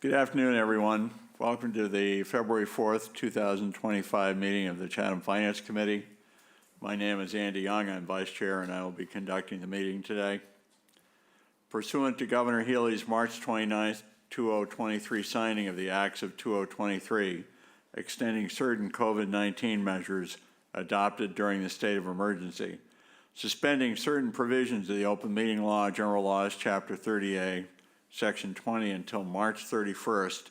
Good afternoon, everyone. Welcome to the February 4th, 2025 meeting of the Chatham Finance Committee. My name is Andy Young. I'm Vice Chair, and I will be conducting the meeting today. Pursuant to Governor Healy's March 29, 2023 signing of the Acts of 2023, extending certain COVID-19 measures adopted during the state of emergency, suspending certain provisions of the Open Meeting Law, General Laws, Chapter 30A, Section 20 until March 31st,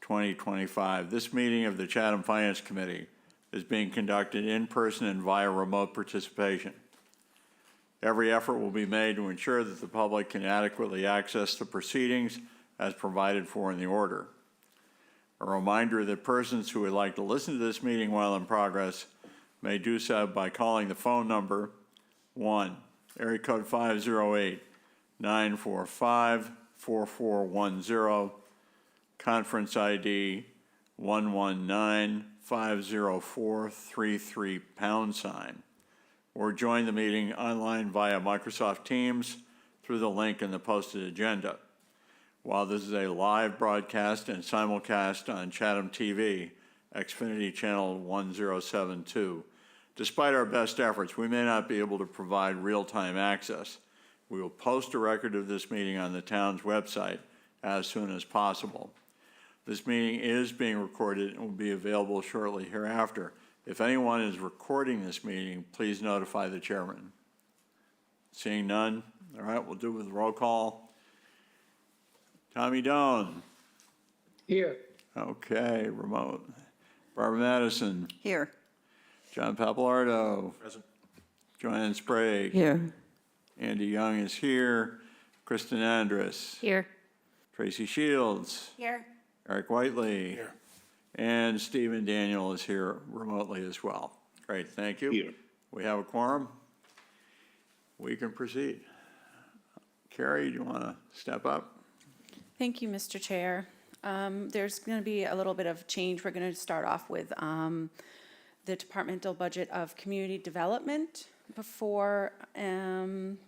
2025. This meeting of the Chatham Finance Committee is being conducted in person and via remote participation. Every effort will be made to ensure that the public can adequately access the proceedings as provided for in the order. A reminder that persons who would like to listen to this meeting while in progress may do so by calling the phone number 1, area code 508-945-4410, conference ID 11950433#, or join the meeting online via Microsoft Teams through the link in the posted agenda. While this is a live broadcast and simulcast on Chatham TV, Xfinity Channel 1072, despite our best efforts, we may not be able to provide real-time access. We will post a record of this meeting on the town's website as soon as possible. This meeting is being recorded and will be available shortly hereafter. If anyone is recording this meeting, please notify the chairman. Seeing none, all right, we'll do it with roll call. Tommy Doan. Here. Okay, remote. Barbara Madison. Here. John Papalardo. Present. Joanne Sprague. Here. Andy Young is here. Kristen Andrus. Here. Tracy Shields. Here. Eric Whiteley. Here. And Stephen Daniel is here remotely as well. Great, thank you. Here. We have a quorum. We can proceed. Carrie, do you want to step up? Thank you, Mr. Chair. There's going to be a little bit of change. We're going to start off with the departmental budget of community development before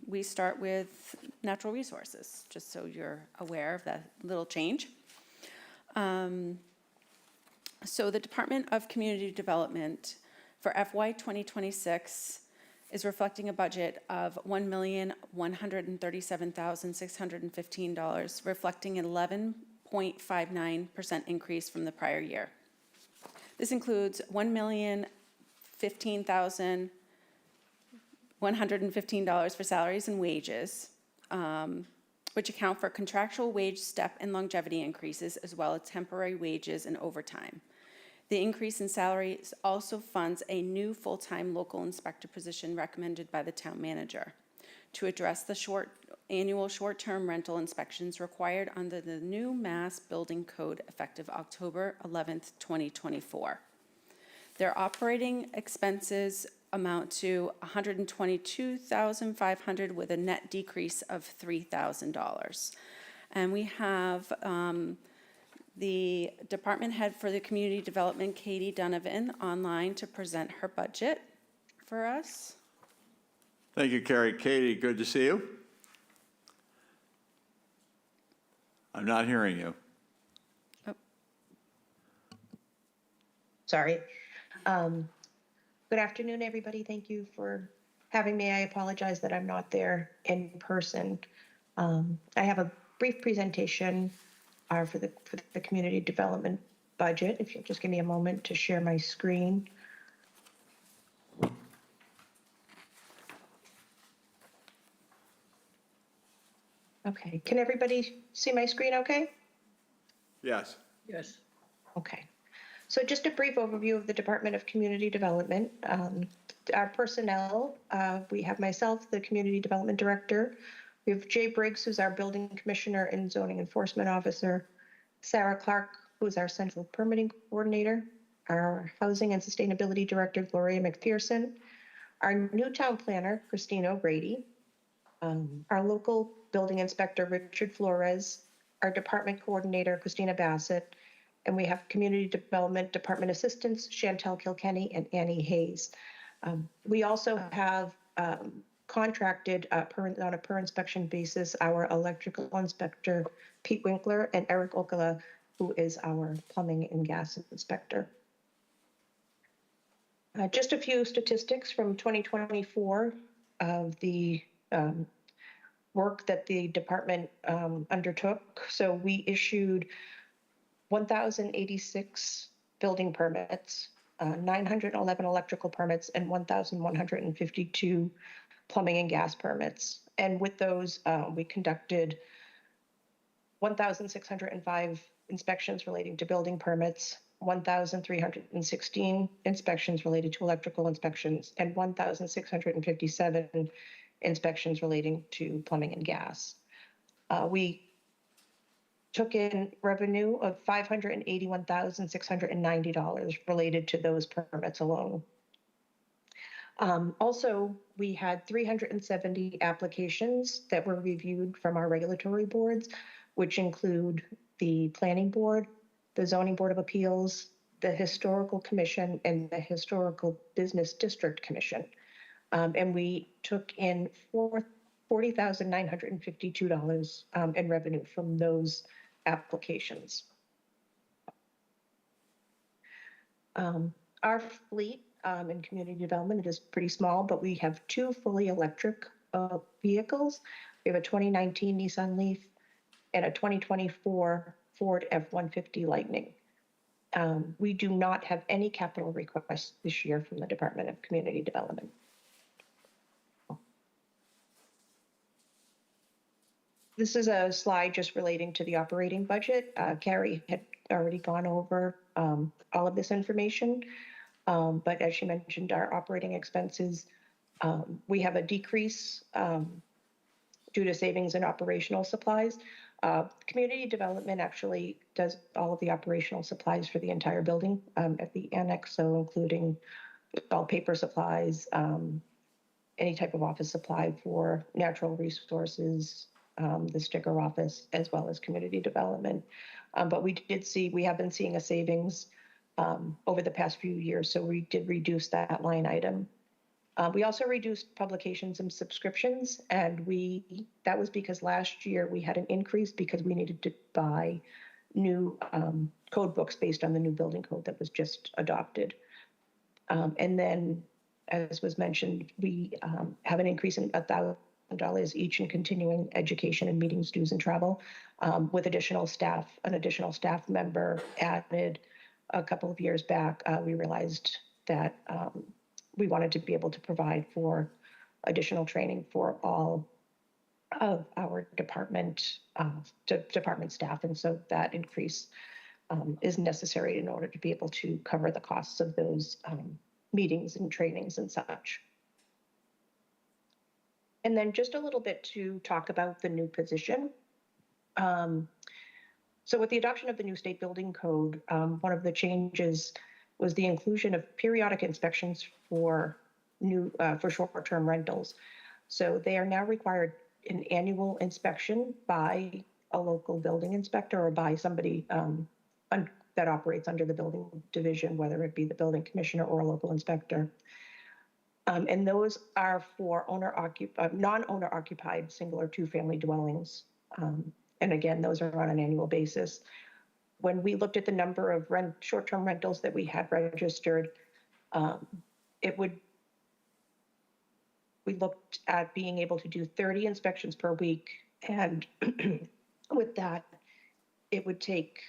we start with natural resources, just so you're aware of that little change. So the Department of Community Development for FY 2026 is reflecting a budget of $1,137,615, reflecting an 11.59% increase from the prior year. This includes $1,015,115 for salaries and wages, which account for contractual wage step and longevity increases, as well as temporary wages and overtime. The increase in salaries also funds a new full-time local inspector position recommended by the town manager to address the annual short-term rental inspections required under the new Mass Building Code effective October 11th, 2024. Their operating expenses amount to $122,500 with a net decrease of $3,000. And we have the department head for the community development, Katie Donovan, online to present her budget for us. Thank you, Carrie. Katie, good to see you. I'm not hearing you. Oh. Sorry. Good afternoon, everybody. Thank you for having me. I apologize that I'm not there in person. I have a brief presentation for the community development budget. If you'll just give me a moment to share my screen. Okay, can everybody see my screen okay? Yes. Yes. Okay. So just a brief overview of the Department of Community Development. Our personnel, we have myself, the Community Development Director. We have Jay Briggs, who's our Building Commissioner and Zoning Enforcement Officer. Sarah Clark, who's our Central Permitting Coordinator. Our Housing and Sustainability Director, Gloria McPherson. Our new Town Planner, Christine O'Grady. Our local Building Inspector, Richard Flores. Our Department Coordinator, Christina Bassett. And we have Community Development Department Assistants, Chantel Kilkenny and Annie Hayes. We also have contracted on a per inspection basis our electrical inspector, Pete Winkler, and Eric Okala, who is our plumbing and gas inspector. Just a few statistics from 2024 of the work that the department undertook. So we issued 1,086 building permits, 911 electrical permits, and 1,152 plumbing and gas permits. And with those, we conducted 1,605 inspections relating to building permits, 1,316 inspections related to electrical inspections, and 1,657 inspections relating to plumbing and gas. We took in revenue of $581,690 related to those permits alone. Also, we had 370 applications that were reviewed from our regulatory boards, which include the Planning Board, the Zoning Board of Appeals, the Historical Commission, and the Historical Business District Commission. And we took in $40,952 in revenue from those applications. Our fleet in community development is pretty small, but we have two fully electric vehicles. We have a 2019 Nissan Leaf and a 2024 Ford F-150 Lightning. We do not have any capital requests this year from the Department of Community Development. This is a slide just relating to the operating budget. Carrie had already gone over all of this information, but as she mentioned, our operating expenses, we have a decrease due to savings in operational supplies. Community development actually does all of the operational supplies for the entire building at the annex, so including all paper supplies, any type of office supply for natural resources, the sticker office, as well as community development. But we have been seeing a savings over the past few years, so we did reduce that line item. We also reduced publications and subscriptions, and that was because last year we had an increase because we needed to buy new code books based on the new building code that was just adopted. And then, as was mentioned, we have an increase in $1,000 each in continuing education and meetings, dues, and travel, with additional staff. An additional staff member added a couple of years back. We realized that we wanted to be able to provide for additional training for all of our department staff, and so that increase is necessary in order to be able to cover the costs of those meetings and trainings and such. And then just a little bit to talk about the new position. So with the adoption of the new state building code, one of the changes was the inclusion of periodic inspections for short-term rentals. So they are now required an annual inspection by a local building inspector or by somebody that operates under the building division, whether it be the building commissioner or a local inspector. And those are for non-owner occupied single or two-family dwellings. And again, those are on an annual basis. When we looked at the number of short-term rentals that we had registered, we looked at being able to do 30 inspections per week. And with that, it would take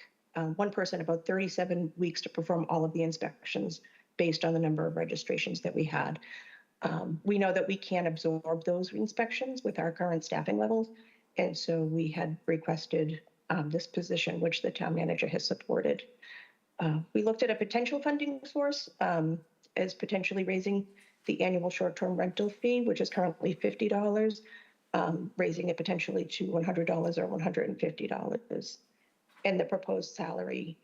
one person about 37 weeks to perform all of the inspections based on the number of registrations that we had. We know that we can't absorb those inspections with our current staffing levels. And so we had requested this position, which the town manager has supported. We looked at a potential funding source as potentially raising the annual short-term rental fee, which is currently $50, raising it potentially to $100 or $150. And the proposed salary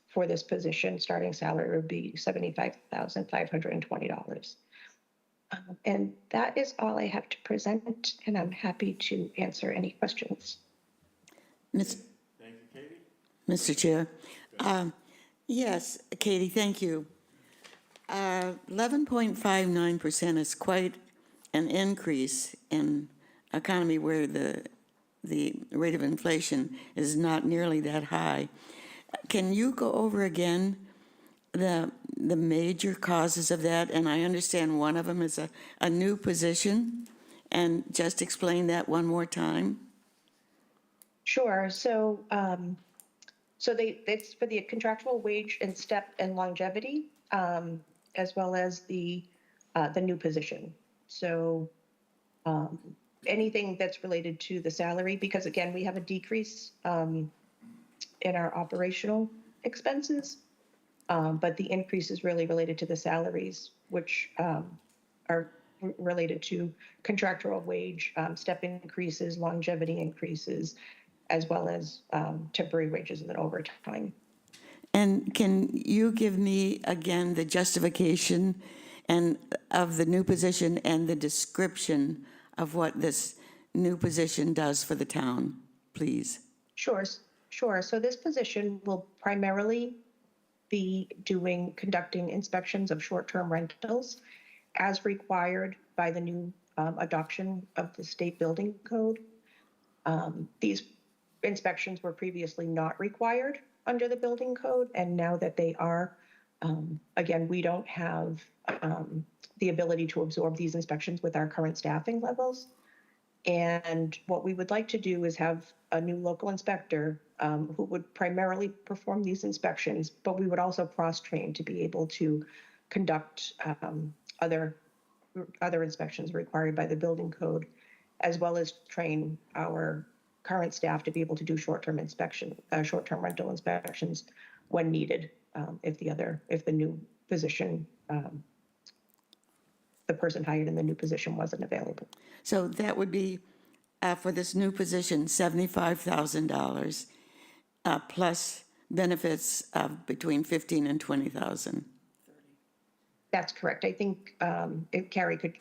for this position, starting salary, would be $75,520. And that is all I have to present, and I'm happy to answer any questions. Thank you, Katie. Mr. Chair. Yes, Katie, thank you. 11.59% is quite an increase in economy where the rate of inflation is not nearly that high. Can you go over again the major causes of that? And I understand one of them is a new position, and just explain that one more time. Sure. It's for the contractual wage and step and longevity, as well as the new position. So anything that's related to the salary, because again, we have a decrease in our operational expenses, but the increase is really related to the salaries, which are related to contractual wage, step increases, longevity increases, as well as temporary wages and then overtime. And can you give me again the justification and of the new position and the description of what this new position does for the town, please? Sure. So this position will primarily be conducting inspections of short-term rentals as required by the new adoption of the state building code. These inspections were previously not required under the building code, and now that they are, again, we don't have the ability to absorb these inspections with our current staffing levels. And what we would like to do is have a new local inspector who would primarily perform these inspections, but we would also cross-train to be able to conduct other inspections required by the building code, as well as train our current staff to be able to do short-term rental inspections when needed, if the new position, the person hired in the new position wasn't available. So that would be, for this new position, $75,000 plus benefits of between $15,000 and $20,000. That's correct. I think if Carrie could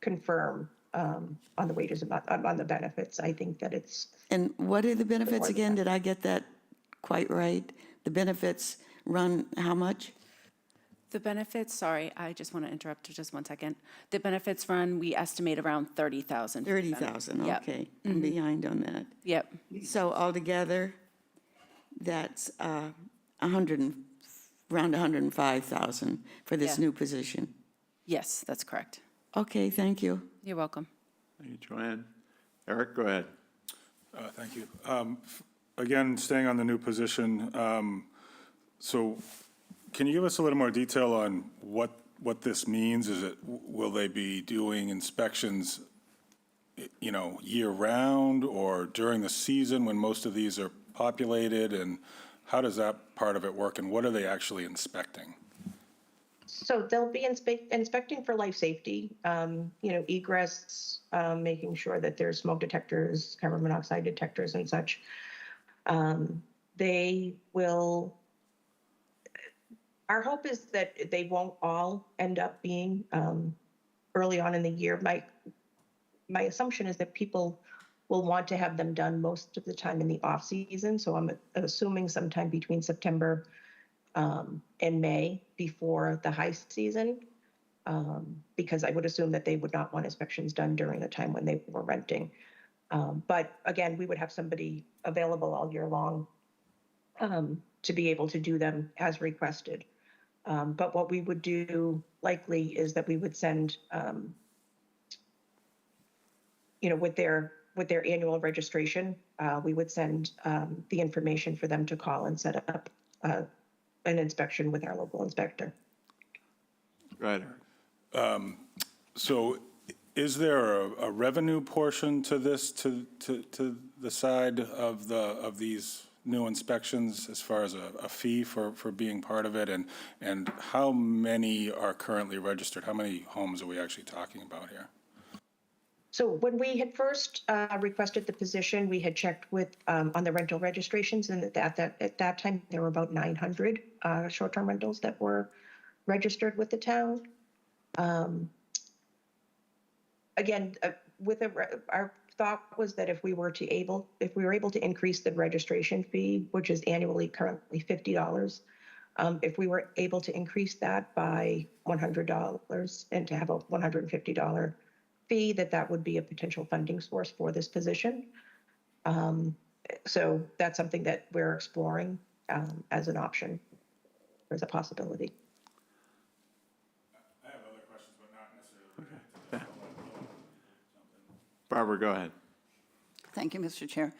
confirm on the wages and on the benefits, I think that it's. And what are the benefits again? Did I get that quite right? The benefits run how much? The benefits, sorry, I just want to interrupt for just 1 second. The benefits run, we estimate around 30,000. 30,000, Yep. okay. I'm behind on that. Yep, So altogether, that's around 105,000 for this Yeah. new position. yes, that's correct. Okay, thank you. You're welcome. Thank you, Joanne. Eric, go ahead. Thank you. Again, staying on the new position, so can you give us a little more detail on what this means? Will they be doing inspections, year-round or during the season when most of these are populated? And how does that part of it work, and what are they actually inspecting? So they'll be inspecting for life safety, egress, making sure that there's smoke detectors, carbon monoxide detectors and such. They will, our hope is that they won't all end up being early on in the year. My assumption is that people will want to have them done most of the time in the off season. So I'm assuming sometime between September and May before the high season, because I would assume that they would not want inspections done during the time when they were renting. But again, we would have somebody available all year long to be able to do them as requested. But what we would do likely is that we would send, with their annual registration, we would send the information for them to call and set up an inspection with our local inspector. Go ahead, Eric. So is there a revenue portion to this, to the side of these new inspections as far as a fee for being part of it? And how many are currently registered? How many homes are we actually talking about here? So when we had first requested the position, we had checked with on the rental registrations, and at that time there were about 900 short-term rentals that were registered with the town. Again, our thought was that if we were able to increase the registration fee, which is annually currently $50, if we were able to increase that by $100 and to have a $150 fee, that would be a potential funding source for this position. So that's something that we're exploring as an option, as a possibility. I have other questions, but not necessarily. Barbara, go ahead. Thank you, Mr. Chair.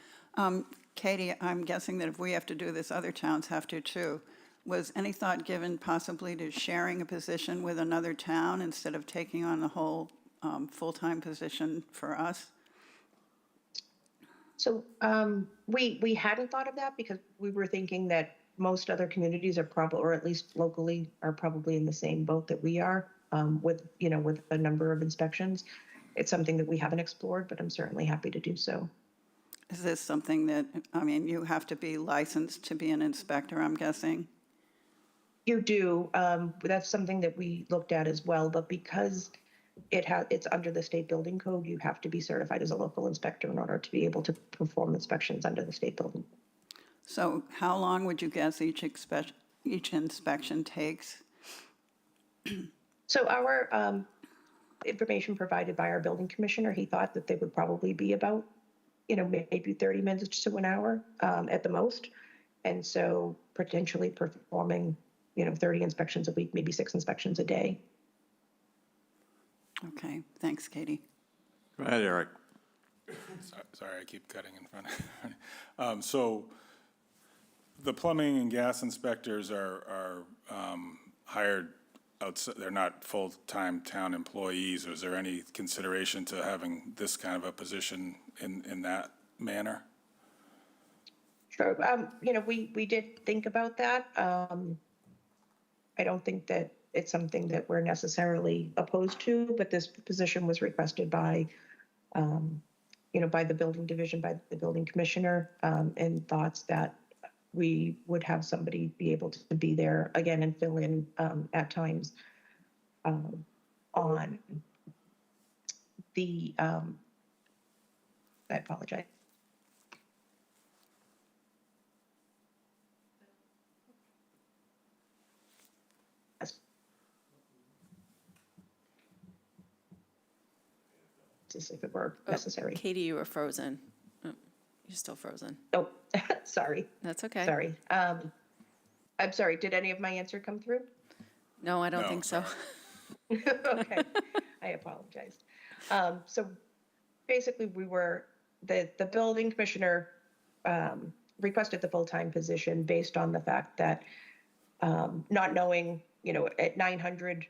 Katie, I'm guessing that if we have to do this, other towns have to too. Was any thought given possibly to sharing a position with another town instead of taking on the whole full-time position for us? So we hadn't thought of that because we were thinking that most other communities are probably, or at least locally, are probably in the same boat that we are with a number of inspections. It's something that we haven't explored, but I'm certainly happy to do so. Is this something that, I mean, you have to be licensed to be an inspector, I'm guessing? You do. That's something that we looked at as well, but because it's under the state building code, you have to be certified as a local inspector in order to be able to perform inspections under the state building. So how long would you guess each inspection takes? So our information provided by our building commissioner, he thought that they would probably be about, maybe 30 minutes to an hour at the most. And so potentially performing, 30 inspections a week, maybe 6 inspections a day. Okay, thanks, Katie. Go ahead, Eric. Sorry, I keep cutting in front. So the plumbing and gas inspectors are hired outside, they're not full-time town employees. Is there any consideration to having this kind of a position in that manner? Sure. We did think about that. I don't think that it's something that we're necessarily opposed to, but this position was requested by, by the building division, by the building commissioner, and thoughts that we would have somebody be able to be there again and fill in at times on the, I apologize. If it were necessary. Katie, you were frozen. Oh, you're still frozen. Oh, sorry. That's okay. Sorry. I'm sorry. Did any of my answer come through? No, I don't No, think so. Okay. I apologize. So basically the building commissioner requested the full-time position based on the fact that not knowing, at 900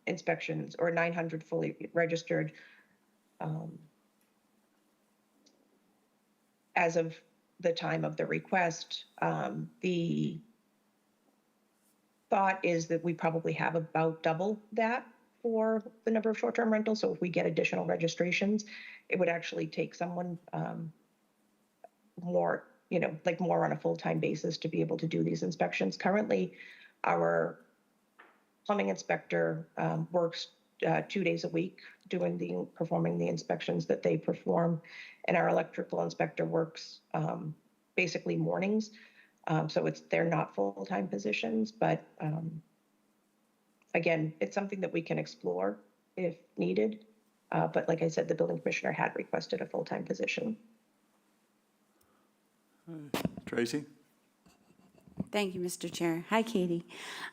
inspections or 900 fully registered, as of the time of the request, the thought is that we probably have about double that for the number of short-term rentals. So if we get additional registrations, it would actually take someone more, more on a full-time basis to be able to do these inspections. Currently, our plumbing inspector works 2 days a week performing the inspections that they perform, and our electrical inspector works basically mornings. So they're not full-time positions, but again, it's something that we can explore if needed. But like I said, the building commissioner had requested a full-time position. Tracy? Thank you, Mr. Chair. Hi, Katie.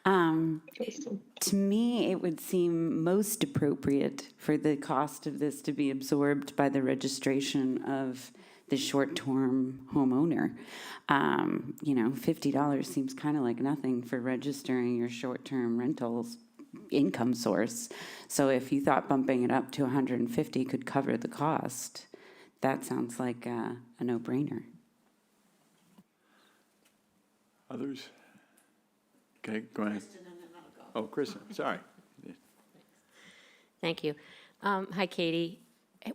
To me, it would seem most appropriate for the cost of this to be absorbed by the registration of the short-term homeowner. $50 seems kind of like nothing for registering your short-term rentals income source. So if you thought bumping it up to $150 could cover the cost, that sounds like a no-brainer. Others? Okay, go ahead. Oh, Kristen, sorry. Thank you. Hi, Katie.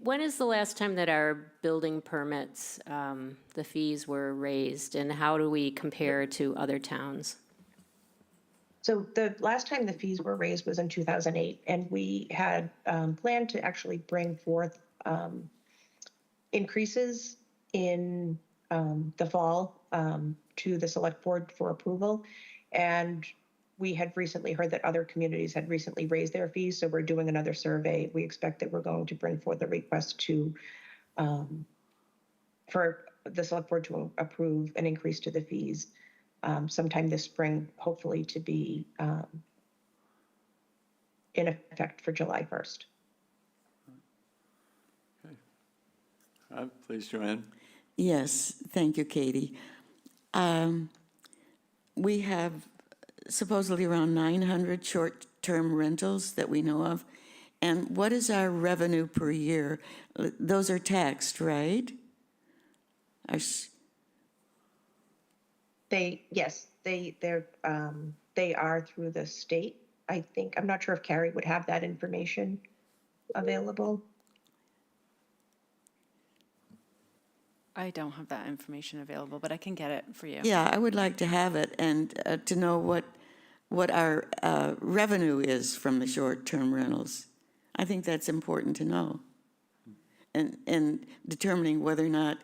When is the last time that our building permits, the fees were raised, and how do we compare to other towns? So the last time the fees were raised was in 2008, and we had planned to actually bring forth increases in the fall to the select board for approval. And we had recently heard that other communities had recently raised their fees, so we're doing another survey. We expect that we're going to bring forth a request to, for the select board to approve an increase to the fees sometime this spring, hopefully to be in effect for July 1st. Please, Joanne. Yes, thank you, Katie. We have supposedly around 900 short-term rentals that we know of. And what is our revenue per year? Those are taxed, right? They are through the state. I think, I'm not sure if Carrie would have that information available. I don't have that information available, but I can get it for you. Yeah, I would like to have it and to know what our revenue is from the short-term rentals. I think that's important to know. And determining whether or not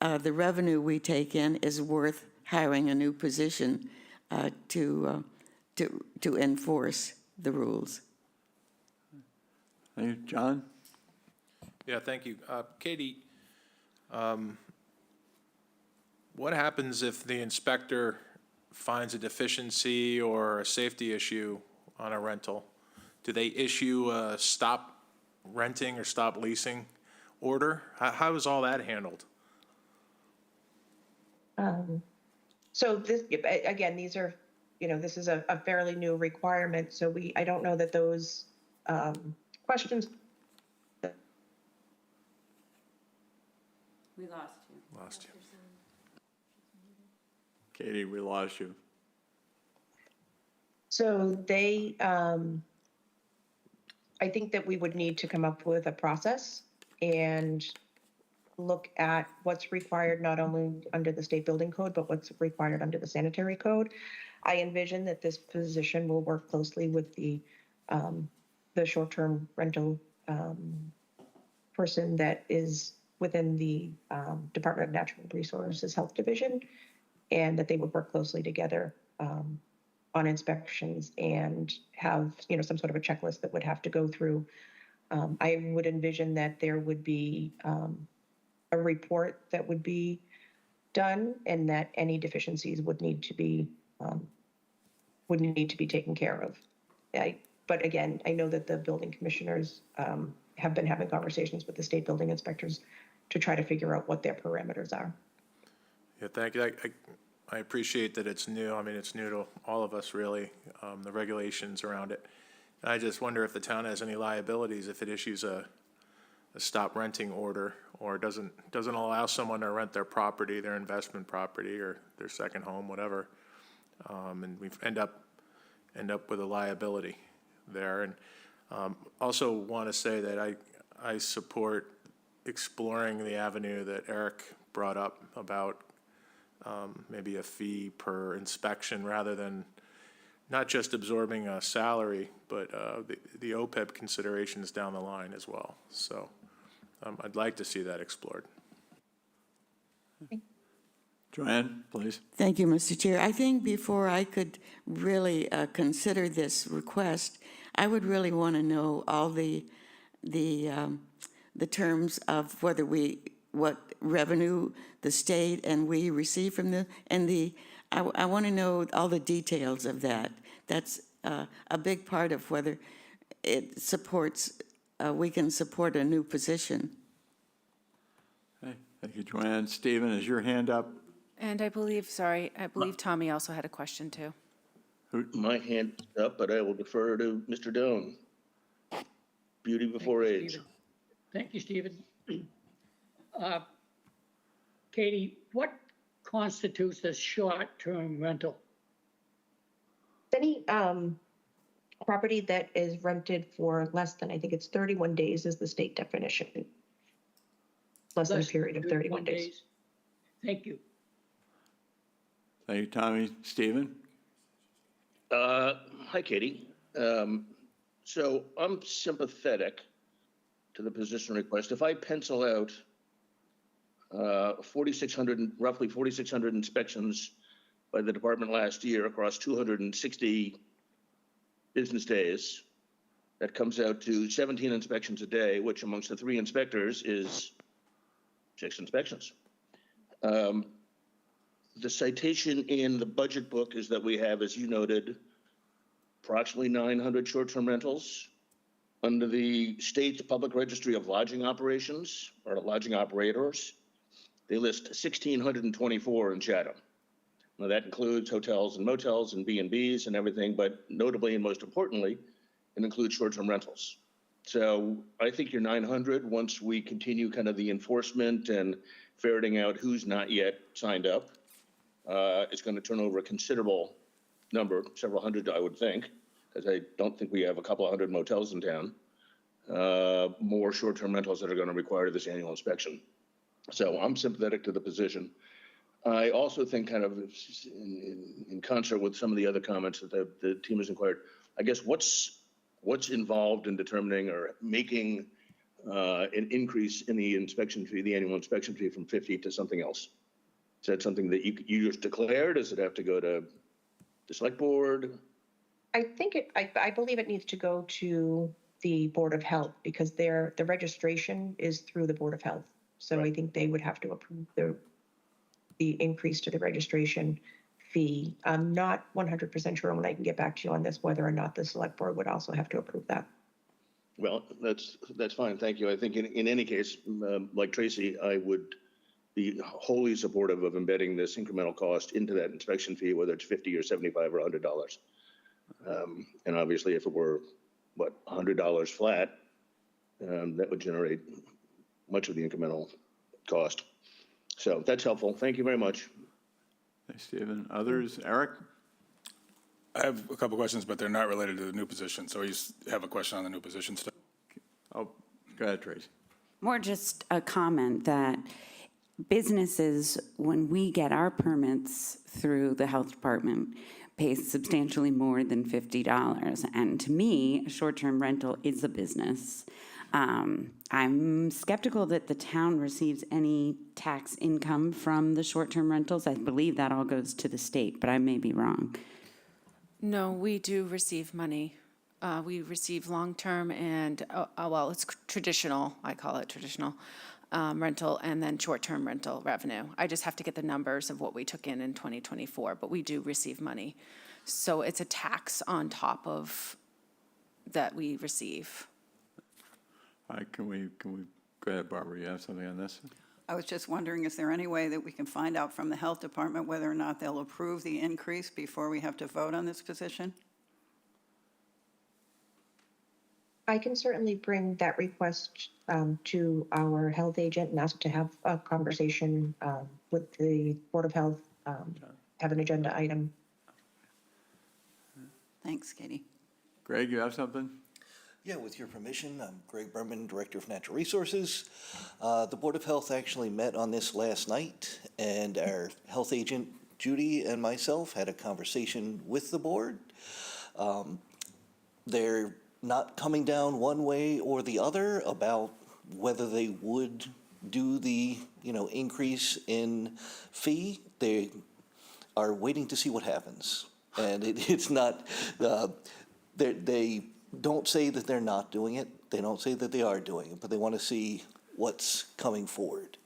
the revenue we take in is worth hiring a new position to enforce the rules. Thank you. John? Yeah, thank you. Katie, what happens if the inspector finds a deficiency or a safety issue on a rental? Do they issue a stop renting or stop leasing order? How is all that handled? So this, again, these are, this is a fairly new requirement. So I don't know that those questions. We lost you. Lost you. Katie, we lost you. So I think that we would need to come up with a process and look at what's required not only under the state building code, but what's required under the sanitary code. I envision that this position will work closely with the short-term rental person that is within the Department of Natural Resources Health Division, and that they would work closely together on inspections and have, some sort of a checklist that would have to go through. I would envision that there would be a report that would be done, and that any deficiencies would need to be taken care of. But again, I know that the building commissioners have been having conversations with the state building inspectors to try to figure out what their parameters are. Yeah, thank you. I appreciate that it's new. I mean, it's new to all of us, really, the regulations around it. And I just wonder if the town has any liabilities if it issues a stop renting order or doesn't allow someone to rent their property, their investment property, or their second home, whatever, and we end up with a liability there. And also want to say that I support exploring the avenue that Eric brought up about maybe a fee per inspection rather than not just absorbing a salary, but the OPEB considerations down the line as well. So I'd like to see that explored. Joanne, please. Thank you, Mr. Chair. I think before I could really consider this request, I would really want to know all the terms of what revenue the state and we receive from I want to know all the details of that. That's a big part of whether it supports, we can support a new position. Okay. Thank you, Joanne. Stephen, is your hand up? And I believe Tommy also had a question too. My hand is up, but I will defer to Mr. Doan. Beauty before age. Thank you, Stephen. Katie, what constitutes a short-term rental? Any property that is rented for less than, I think it's 31 days is the state definition. Less than a period of 31 days. Thank you. Thank you, Tommy. Stephen? Hi, Katie. So I'm sympathetic to the position request. If I pencil out roughly 4,600 inspections by the department last year across 260 business days. That comes out to 17 inspections a day, which amongst the 3 inspectors is 6 inspections. The citation in the budget book is that we have, as you noted, approximately 900 short-term rentals. Under the state's public registry of lodging operations, or lodging operators, they list 1,624 in Chatham. Now that includes hotels and motels and B&Bs and everything, but notably and most importantly, it includes short-term rentals. So I think your 900, once we continue kind of the enforcement and ferreting out who's not yet signed up, it's going to turn over a considerable number, several hundred, I would think, because I don't think we have a couple of hundred motels in town, more short-term rentals that are going to require this annual inspection. So I'm sympathetic to the position. I also think kind of in concert with some of the other comments that the team has inquired, I guess what's involved in determining or making an increase in the inspection fee, the annual inspection fee from 50 to something else? Is that something that you just declared? Does it have to go to the select board? I think I believe it needs to go to the Board of Health because the registration is through the Board of Health. So Right. I think they would have to approve the increase to the registration fee. I'm not 100% sure, and I can get back to you on this, whether or not the select board would also have to approve that. Well, that's fine. Thank you. I think in any case, like Tracy, I would be wholly supportive of embedding this incremental cost into that inspection fee, whether it's $50 or $75 or $100. And obviously, if it were, $100 flat, that would generate much of the incremental cost. So that's helpful. Thank you very much. Thanks, Stephen. Others? Eric? I have a couple questions, but they're not related to the new position. So you have a question on the new position stuff? Oh, go ahead, Tracy. More just a comment that businesses, when we get our permits through the health department, pay substantially more than $50. And to me, a short-term rental is a business. I'm skeptical that the town receives any tax income from the short-term rentals. I believe that all goes to the state, but I may be wrong. No, we do receive money. We receive long-term and, well, it's traditional, I call it traditional, rental, and then short-term rental revenue. I just have to get the numbers of what we took in 2024, but we do receive money. So it's a tax on top of that we receive. All right, can we go ahead, Barbara, you have something on this? I was just wondering, is there any way that we can find out from the health department whether or not they'll approve the increase before we have to vote on this position? I can certainly bring that request to our health agent and ask to have a conversation with the Board of Health, have an agenda item. Thanks, Katie. Greg, you have something? Yeah, with your permission, I'm Greg Berman, Director of Natural Resources. The Board of Health actually met on this last night, and our health agent, Judy, and myself had a conversation with the board. They're not coming down one way or the other about whether they would do the, increase in fee. They are waiting to see what happens. And it's not, they don't say that they're not doing it. They don't say that they are doing it, but they want to see what's coming forward.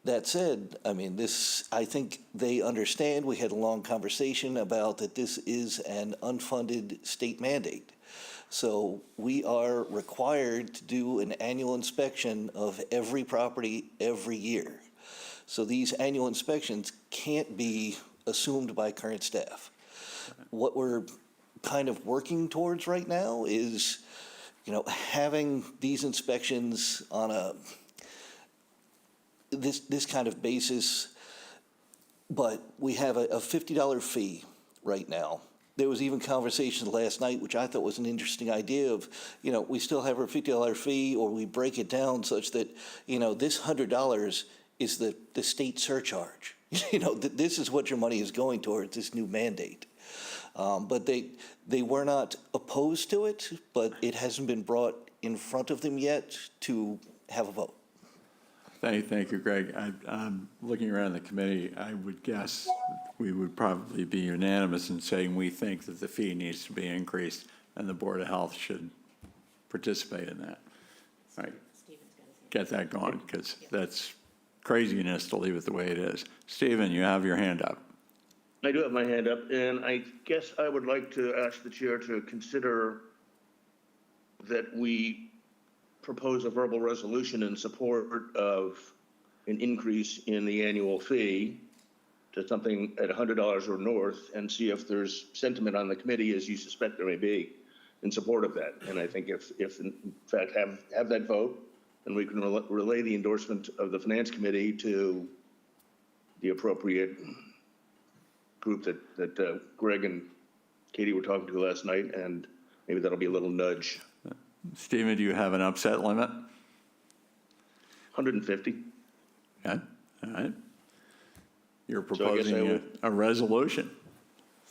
That said, I think they understand. We had a long conversation about that this is an unfunded state mandate. So we are required to do an annual inspection of every property every year. So these annual inspections can't be assumed by current staff. What we're kind of working towards right now is, having these inspections on this kind of basis, but we have a $50 fee right now. There was even conversation last night, which I thought was an interesting idea of, we still have our $50 fee, or we break it down such that, this $100 is the state surcharge. This is what your money is going towards, this new mandate. But they were not opposed to it, but it hasn't been brought in front of them yet to have a vote. Thank you, Greg. I'm looking around the committee, I would guess we would probably be unanimous in saying we think that the fee needs to be increased and the Board of Health should participate in that. Right. Get that going, because that's craziness to leave it the way it is. Stephen, you have your hand up. I do have my hand up, and I guess I would like to ask the chair to consider that we propose a verbal resolution in support of an increase in the annual fee to something at $100 or north, and see if there's sentiment on the committee, as you suspect there may be, in support of that. And I think if in fact have that vote, then we can relay the endorsement of the Finance Committee to the appropriate group that Greg and Katie were talking to last night, and maybe that'll be a little nudge. Stephen, do you have an upset limit? 150. Yeah, all right. You're So I guess I proposing would- a resolution.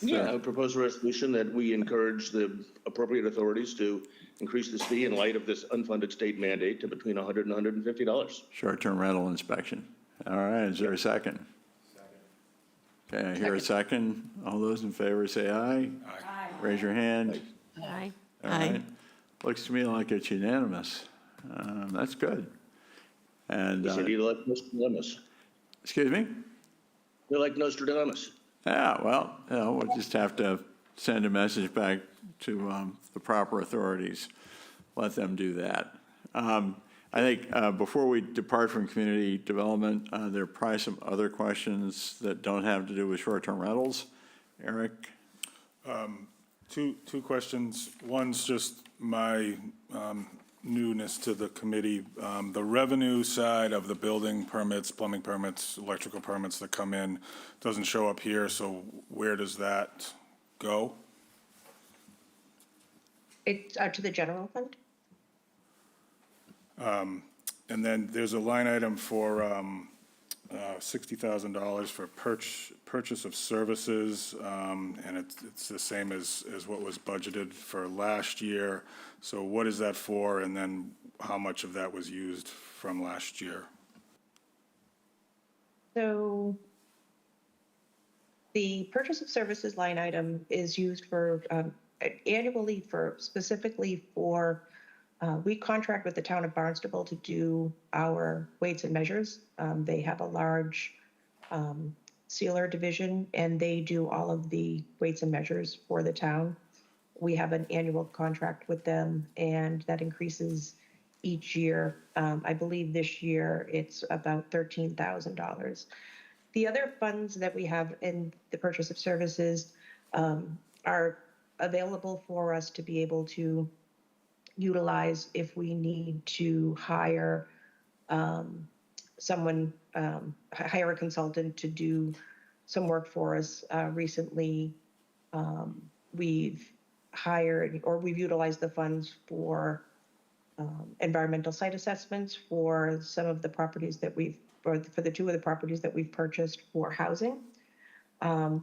Yeah, I would propose a resolution that we encourage the appropriate authorities to increase this fee in light of this unfunded state mandate to between $100 and $150. Short-term rental inspection. All right, is there a second? Okay, I hear a second. All those in favor say aye. Aye. Raise your hand. Aye. All Aye. right. Looks to me like it's unanimous. That's good. And, He said you're like Nostradamus. excuse me? You're like Nostradamus. Yeah, well, we'll just have to send a message back to the proper authorities. Let them do that. I think before we depart from community development, there are probably some other questions that don't have to do with short-term rentals. Eric? Two questions. One's just my newness to the committee. The revenue side of the building permits, plumbing permits, electrical permits that come in doesn't show up here, so where does that go? It's to the general fund. And then there's a line item for $60,000 for purchase of services, and it's the same as what was budgeted for last year. So what is that for, and then how much of that was used from last year? So the purchase of services line item is used for annually for specifically for we contract with the town of Barnstable to do our weights and measures. They have a large sealer division, and they do all of the weights and measures for the town. We have an annual contract with them, and that increases each year. I believe this year it's about $13,000. The other funds that we have in the purchase of services are available for us to be able to utilize if we need to hire someone, hire a consultant to do some work for us. Recently, we've hired or we've utilized the funds for environmental site assessments for some of the properties that or for the two of the properties that we've purchased for housing.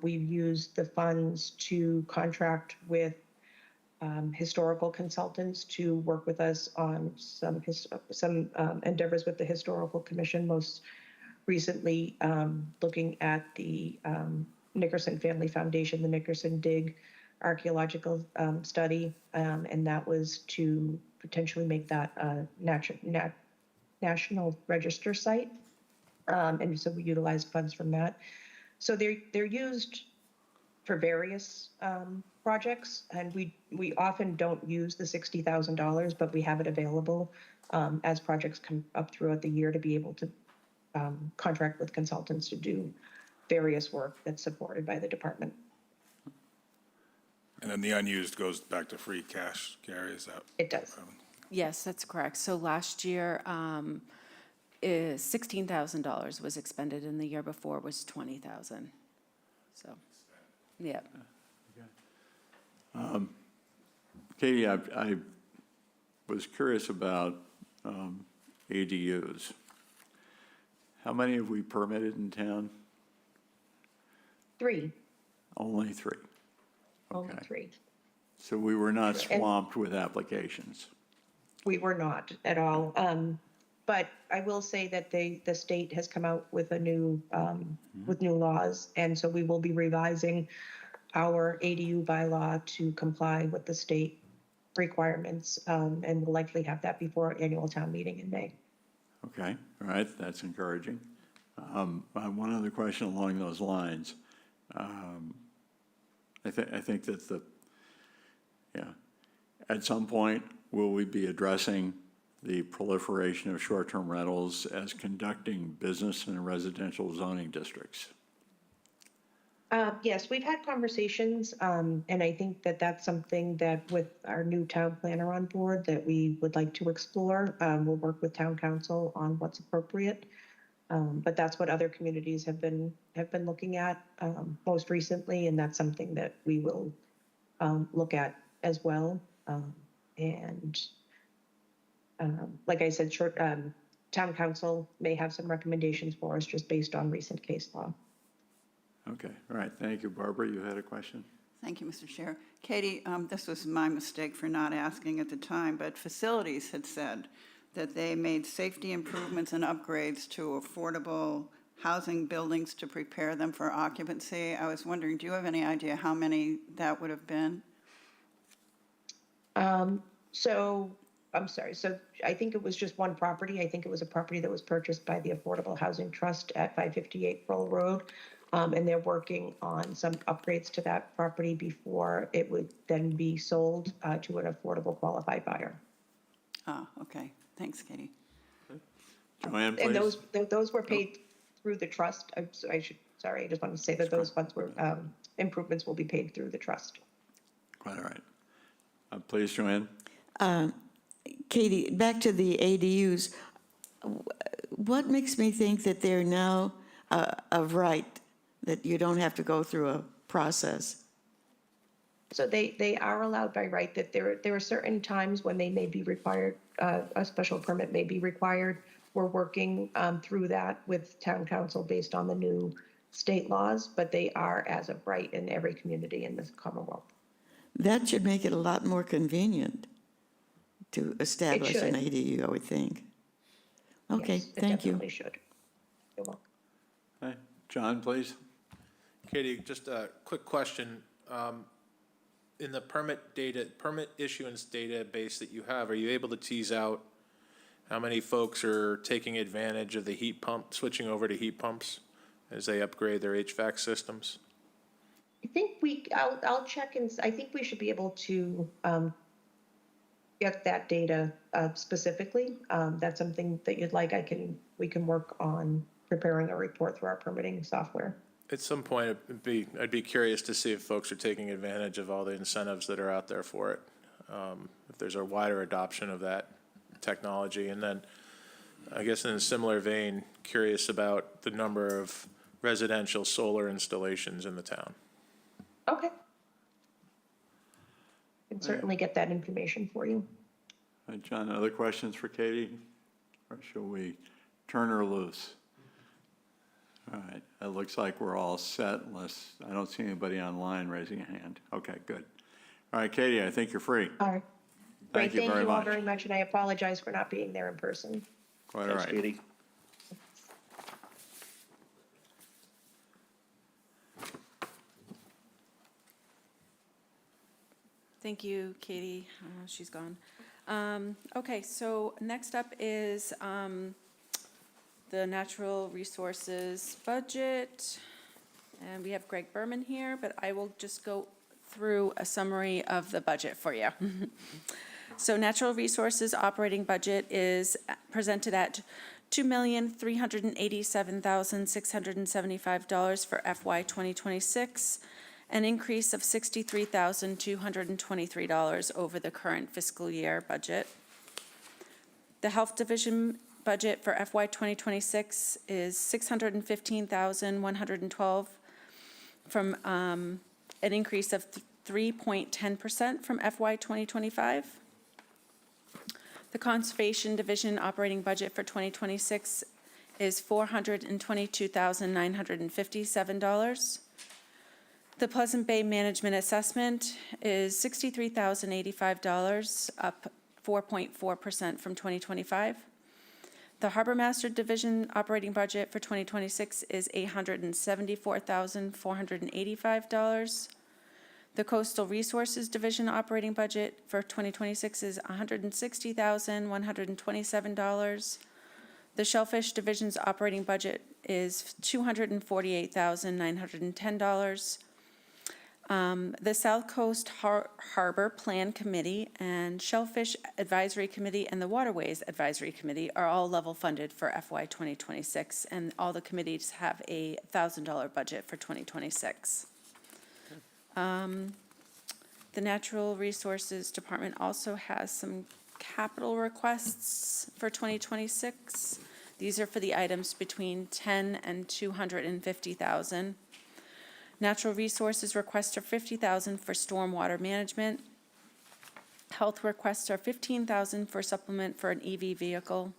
We've used the funds to contract with historical consultants to work with us on some endeavors with the Historical Commission, most recently looking at the Nickerson Family Foundation, the Nickerson Dig archaeological study, and that was to potentially make that a national register site. And so we utilized funds from that. So they're used for various projects, and we often don't use the $60,000, but we have it available as projects come up throughout the year to be able to contract with consultants to do various work that's supported by the department. And then the unused goes back to free cash, Gary, is that? It does. Yes, that's correct. So last year, $16,000 was expended, and the year before was $20,000. So, yeah. Katie, I was curious about ADUs. How many have we permitted in town? 3, Only 3. only Okay. 3. So we were not swamped with applications. We were not at all. But I will say that the state has come out with a new, with new laws. And so we will be revising our ADU bylaw to comply with the state requirements. And we'll likely have that before our annual town meeting in May. Okay, all right, that's encouraging. I have one other question along those lines. I think that at some point, will we be addressing the proliferation of short-term rentals as conducting business in residential zoning districts? Yes, we've had conversations, and I think that that's something that with our new town planner on board that we would like to explore. We'll work with town council on what's appropriate. But that's what other communities have been looking at most recently, and that's something that we will look at as well. Like I said, town council may have some recommendations for us just based on recent case law. Okay, all right, thank you. Barbara, you had a question? Thank you, Mr. Chair. Katie, this was my mistake for not asking at the time, but Facilities had said that they made safety improvements and upgrades to affordable housing buildings to prepare them for occupancy. I was wondering, do you have any idea how many that would have been? So I'm sorry. So I think it was just one property. I think it was a property that was purchased by the Affordable Housing Trust at 558 Pearl Road. And they're working on some upgrades to that property before it would then be sold to an affordable qualified buyer. Ah, okay. Thanks, Katie. Joanne, please. And those were paid through the trust. I just wanted to say that those funds were, improvements will be paid through the trust. Quite all right. Please, Joanne. Katie, back to the ADUs. What makes me think that they're now of right, that you don't have to go through a process? So they are allowed by right that there are certain times when they may be required, a special permit may be required. We're working through that with town council based on the new state laws, but they are as of right in every community in this Commonwealth. That should make it a lot more convenient to establish an should. ADU, I would think. Okay, Yes, thank it you. definitely should. You're welcome. Okay. John, please. Katie, just a quick question. In the permit issuance database that you have, are you able to tease out how many folks are taking advantage of the heat pump, switching over to heat pumps as they upgrade their HVAC systems? I think I'll check and I think we should be able to get that data specifically. That's something that you'd like. We can work on preparing a report through our permitting software. At some point, I'd be curious to see if folks are taking advantage of all the incentives that are out there for it. If there's a wider adoption of that technology. And then, I guess in a similar vein, curious about the number of residential solar installations in the town. Okay. I can certainly get that information for you. John, other questions for Katie? Or shall we turn her loose? All right, it looks like we're all set unless I don't see anybody online raising a hand. Okay, good. All right, Katie, I think you're free. All right. Thank Great. you very Thank you all much. very much, and I apologize for not being there in person. Quite all Thanks, right. Katie. Thank you, Katie. She's gone. Okay, so next up is the natural resources budget. And we have Greg Berman here, but I will just go through a summary of the budget for you. So natural resources operating budget is presented at $2,387,675 for FY 2026, an increase of $63,223 over the current fiscal year budget. The Health Division budget for FY 2026 is $615,112 from an increase of 3.10% from FY 2025. The Conservation Division operating budget for 2026 is $422,957. The Pleasant Bay Management Assessment is $63,085, up 4.4% from 2025. The Harbor Master Division operating budget for 2026 is $874,485. The Coastal Resources Division operating budget for 2026 is $160,127. The Shellfish Division's operating budget is $248,910. The South Coast Harbor Plan Committee and Shellfish Advisory Committee and the Waterways Advisory Committee are all level funded for FY 2026, and all the committees have a $1,000 budget for 2026. The Natural Resources Department also has some capital requests for 2026. These are for the items between 10 and 250,000. Natural Resources requests are 50,000 for stormwater management. Health requests are 15,000 for supplement for an EV vehicle.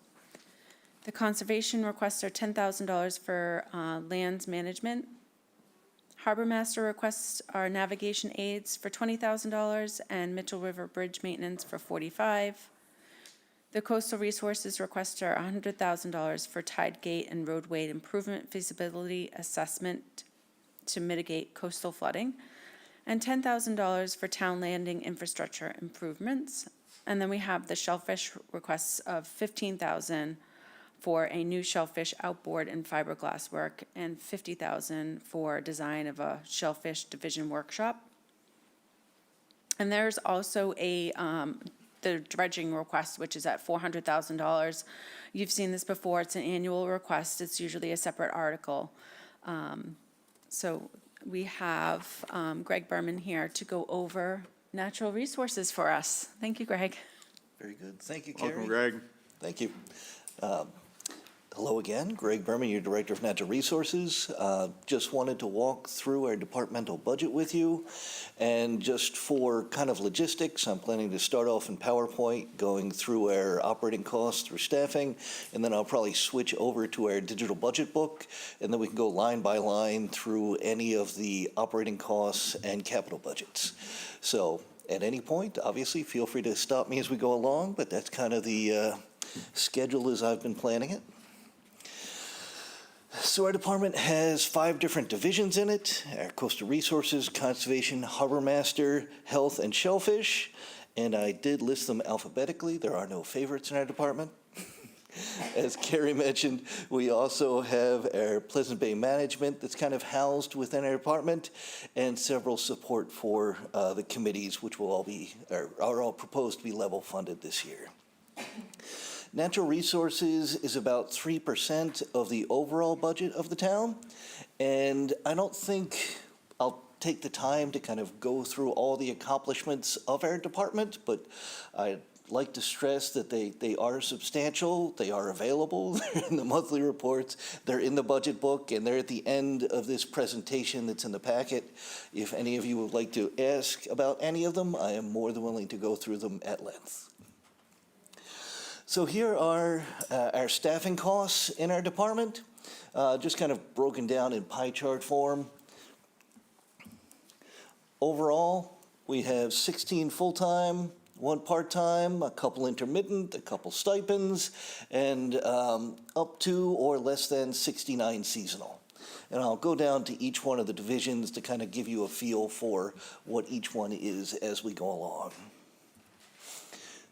The Conservation requests are $10,000 for lands management. Harbor Master requests are navigation aids for $20,000 and Mitchell River Bridge maintenance for $45,000. The Coastal Resources requests are $100,000 for tide gate and roadway improvement feasibility assessment to mitigate coastal flooding, and $10,000 for town landing infrastructure improvements. And then we have the Shellfish requests of $15,000 for a new shellfish outboard and fiberglass work, and $50,000 for design of a Shellfish Division workshop. And there's also the dredging request, which is at $400,000. You've seen this before. It's an annual request. It's usually a separate article. So we have Greg Berman here to go over natural resources for us. Thank you, Greg. Very good. Thank you, Carrie. Welcome, Greg. Thank you. Hello again, Greg Berman, your Director of Natural Resources. Just wanted to walk through our departmental budget with you. And just for kind of logistics, I'm planning to start off in PowerPoint, going through our operating costs through staffing, and then I'll probably switch over to our digital budget book, and then we can go line by line through any of the operating costs and capital budgets. So at any point, obviously, feel free to stop me as we go along, but that's kind of the schedule as I've been planning it. So our department has 5 different divisions in it: our Coastal Resources, Conservation, Harbor Master, Health, and Shellfish. And I did list them alphabetically. There are no favorites in our department. As Carrie mentioned, we also have our Pleasant Bay Management that's kind of housed within our department, and several support for the committees, which will all be, are all proposed to be level funded this year. Natural Resources is about 3% of the overall budget of the town, and I don't think I'll take the time to kind of go through all the accomplishments of our department, but I'd like to stress that they are substantial, they are available, they're in the monthly reports, they're in the budget book, and they're at the end of this presentation that's in the packet. If any of you would like to ask about any of them, I am more than willing to go through them at length. So here are our staffing costs in our department, just kind of broken down in pie chart form. Overall, we have 16 full-time, 1 part-time, a couple intermittent, a couple stipends, and up to or less than 69 seasonal. And I'll go down to each one of the divisions to kind of give you a feel for what each one is as we go along.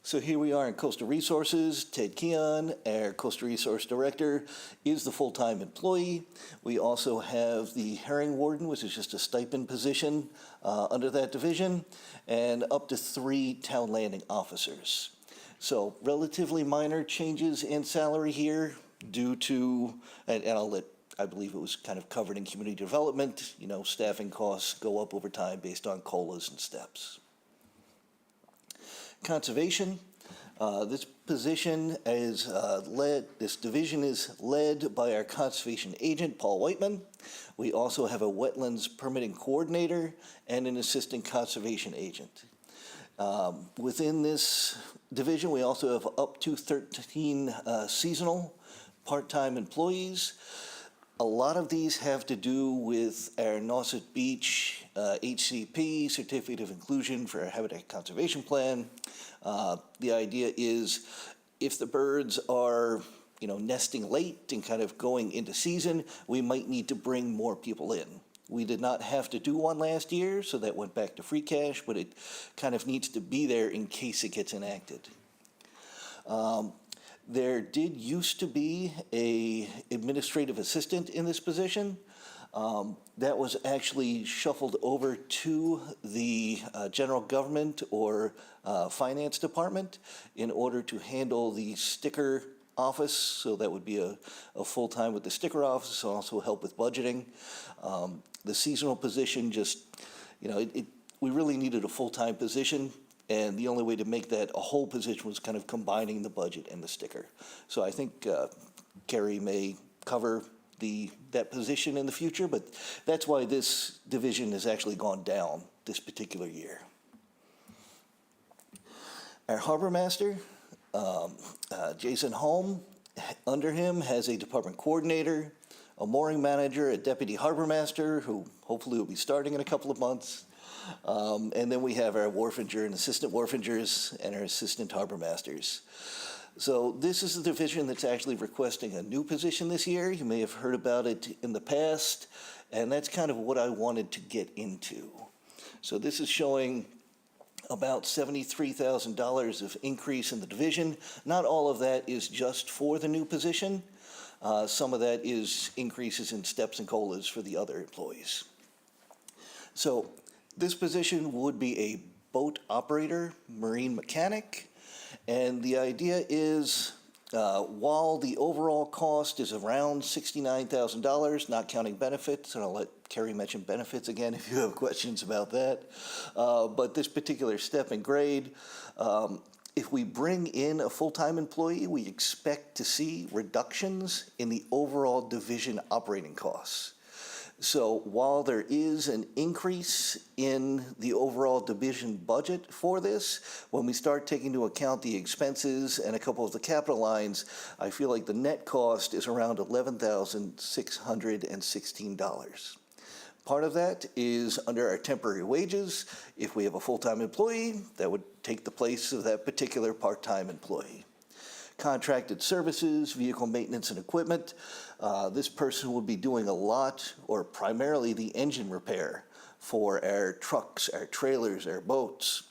So here we are in Coastal Resources. Ted Keon, our Coastal Resource Director, is the full-time employee. We also have the Herring Warden, which is just a stipend position under that division, and up to 3 town landing officers. So relatively minor changes in salary here due to, and I believe it was kind of covered in community development, staffing costs go up over time based on COLAs and steps. Conservation, this division is led by our conservation agent, Paul Whiteman. We also have a wetlands permitting coordinator and an assistant conservation agent. Within this division, we also have up to 13 seasonal part-time employees. A lot of these have to do with our Nauset Beach HCP, Certificate of Inclusion for our Habitat Conservation Plan. The idea is if the birds are nesting late and kind of going into season, we might need to bring more people in. We did not have to do one last year, so that went back to free cash, but it kind of needs to be there in case it gets enacted. There did used to be a administrative assistant in this position. That was actually shuffled over to the general government or finance department in order to handle the sticker office. So that would be a full-time with the sticker office, also help with budgeting. The seasonal position just, we really needed a full-time position. And the only way to make that a whole position was kind of combining the budget and the sticker. So I think Carrie may cover that position in the future, but that's why this division has actually gone down this particular year. Our harbor master, Jason Holm, under him has a department coordinator, a mooring manager, a deputy harbor master, who hopefully will be starting in a couple of months. And then we have our wharfinger and assistant wharfingers and our assistant harbor masters. So this is the division that's actually requesting a new position this year. You may have heard about it in the past, and that's kind of what I wanted to get into. So this is showing about $73,000 of increase in the division. Not all of that is just for the new position. Some of that is increases in steps and COLAs for the other employees. So this position would be a boat operator, marine mechanic, and the idea is while the overall cost is around $69,000, not counting benefits, and I'll let Carrie mention benefits again if you have questions about that, but this particular step and grade, if we bring in a full-time employee, we expect to see reductions in the overall division operating costs. So while there is an increase in the overall division budget for this, when we start taking into account the expenses and a couple of the capital lines, I feel like the net cost is around $11,616. Part of that is under our temporary wages. If we have a full-time employee, that would take the place of that particular part-time employee. Contracted services, vehicle maintenance and equipment. This person will be doing a lot, or primarily the engine repair for our trucks, our trailers, our boats.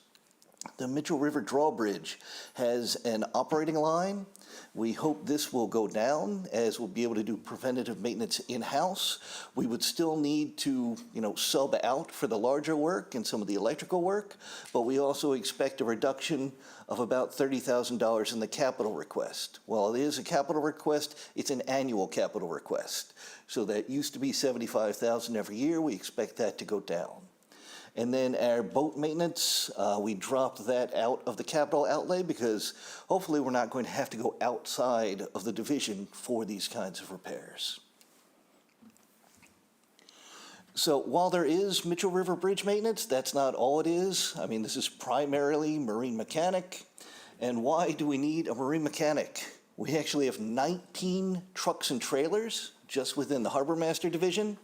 The Mitchell River Drawbridge has an operating line. We hope this will go down as we'll be able to do preventative maintenance in-house. We would still need to, sub out for the larger work and some of the electrical work, but we also expect a reduction of about $30,000 in the capital request. While it is a capital request, it's an annual capital request. So that used to be $75,000 every year. We expect that to go down. And then our boat maintenance, we dropped that out of the capital outlay because hopefully we're not going to have to go outside of the division for these kinds of repairs. So while there is Mitchell River Bridge maintenance, that's not all it is. I mean, this is primarily marine mechanic. And why do we need a marine mechanic? We actually have 19 trucks and trailers just within the Harbor Master Division.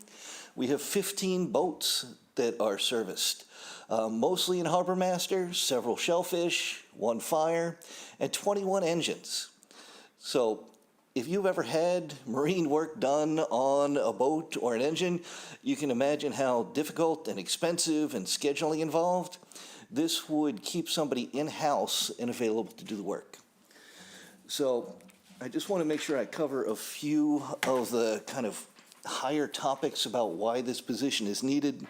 We have 15 boats that are serviced, mostly in Harbor Master, several shellfish, 1 fire, and 21 engines. So if you've ever had marine work done on a boat or an engine, you can imagine how difficult and expensive and scheduling involved. This would keep somebody in-house and available to do the work. So I just want to make sure I cover a few of the kind of higher topics about why this position is needed.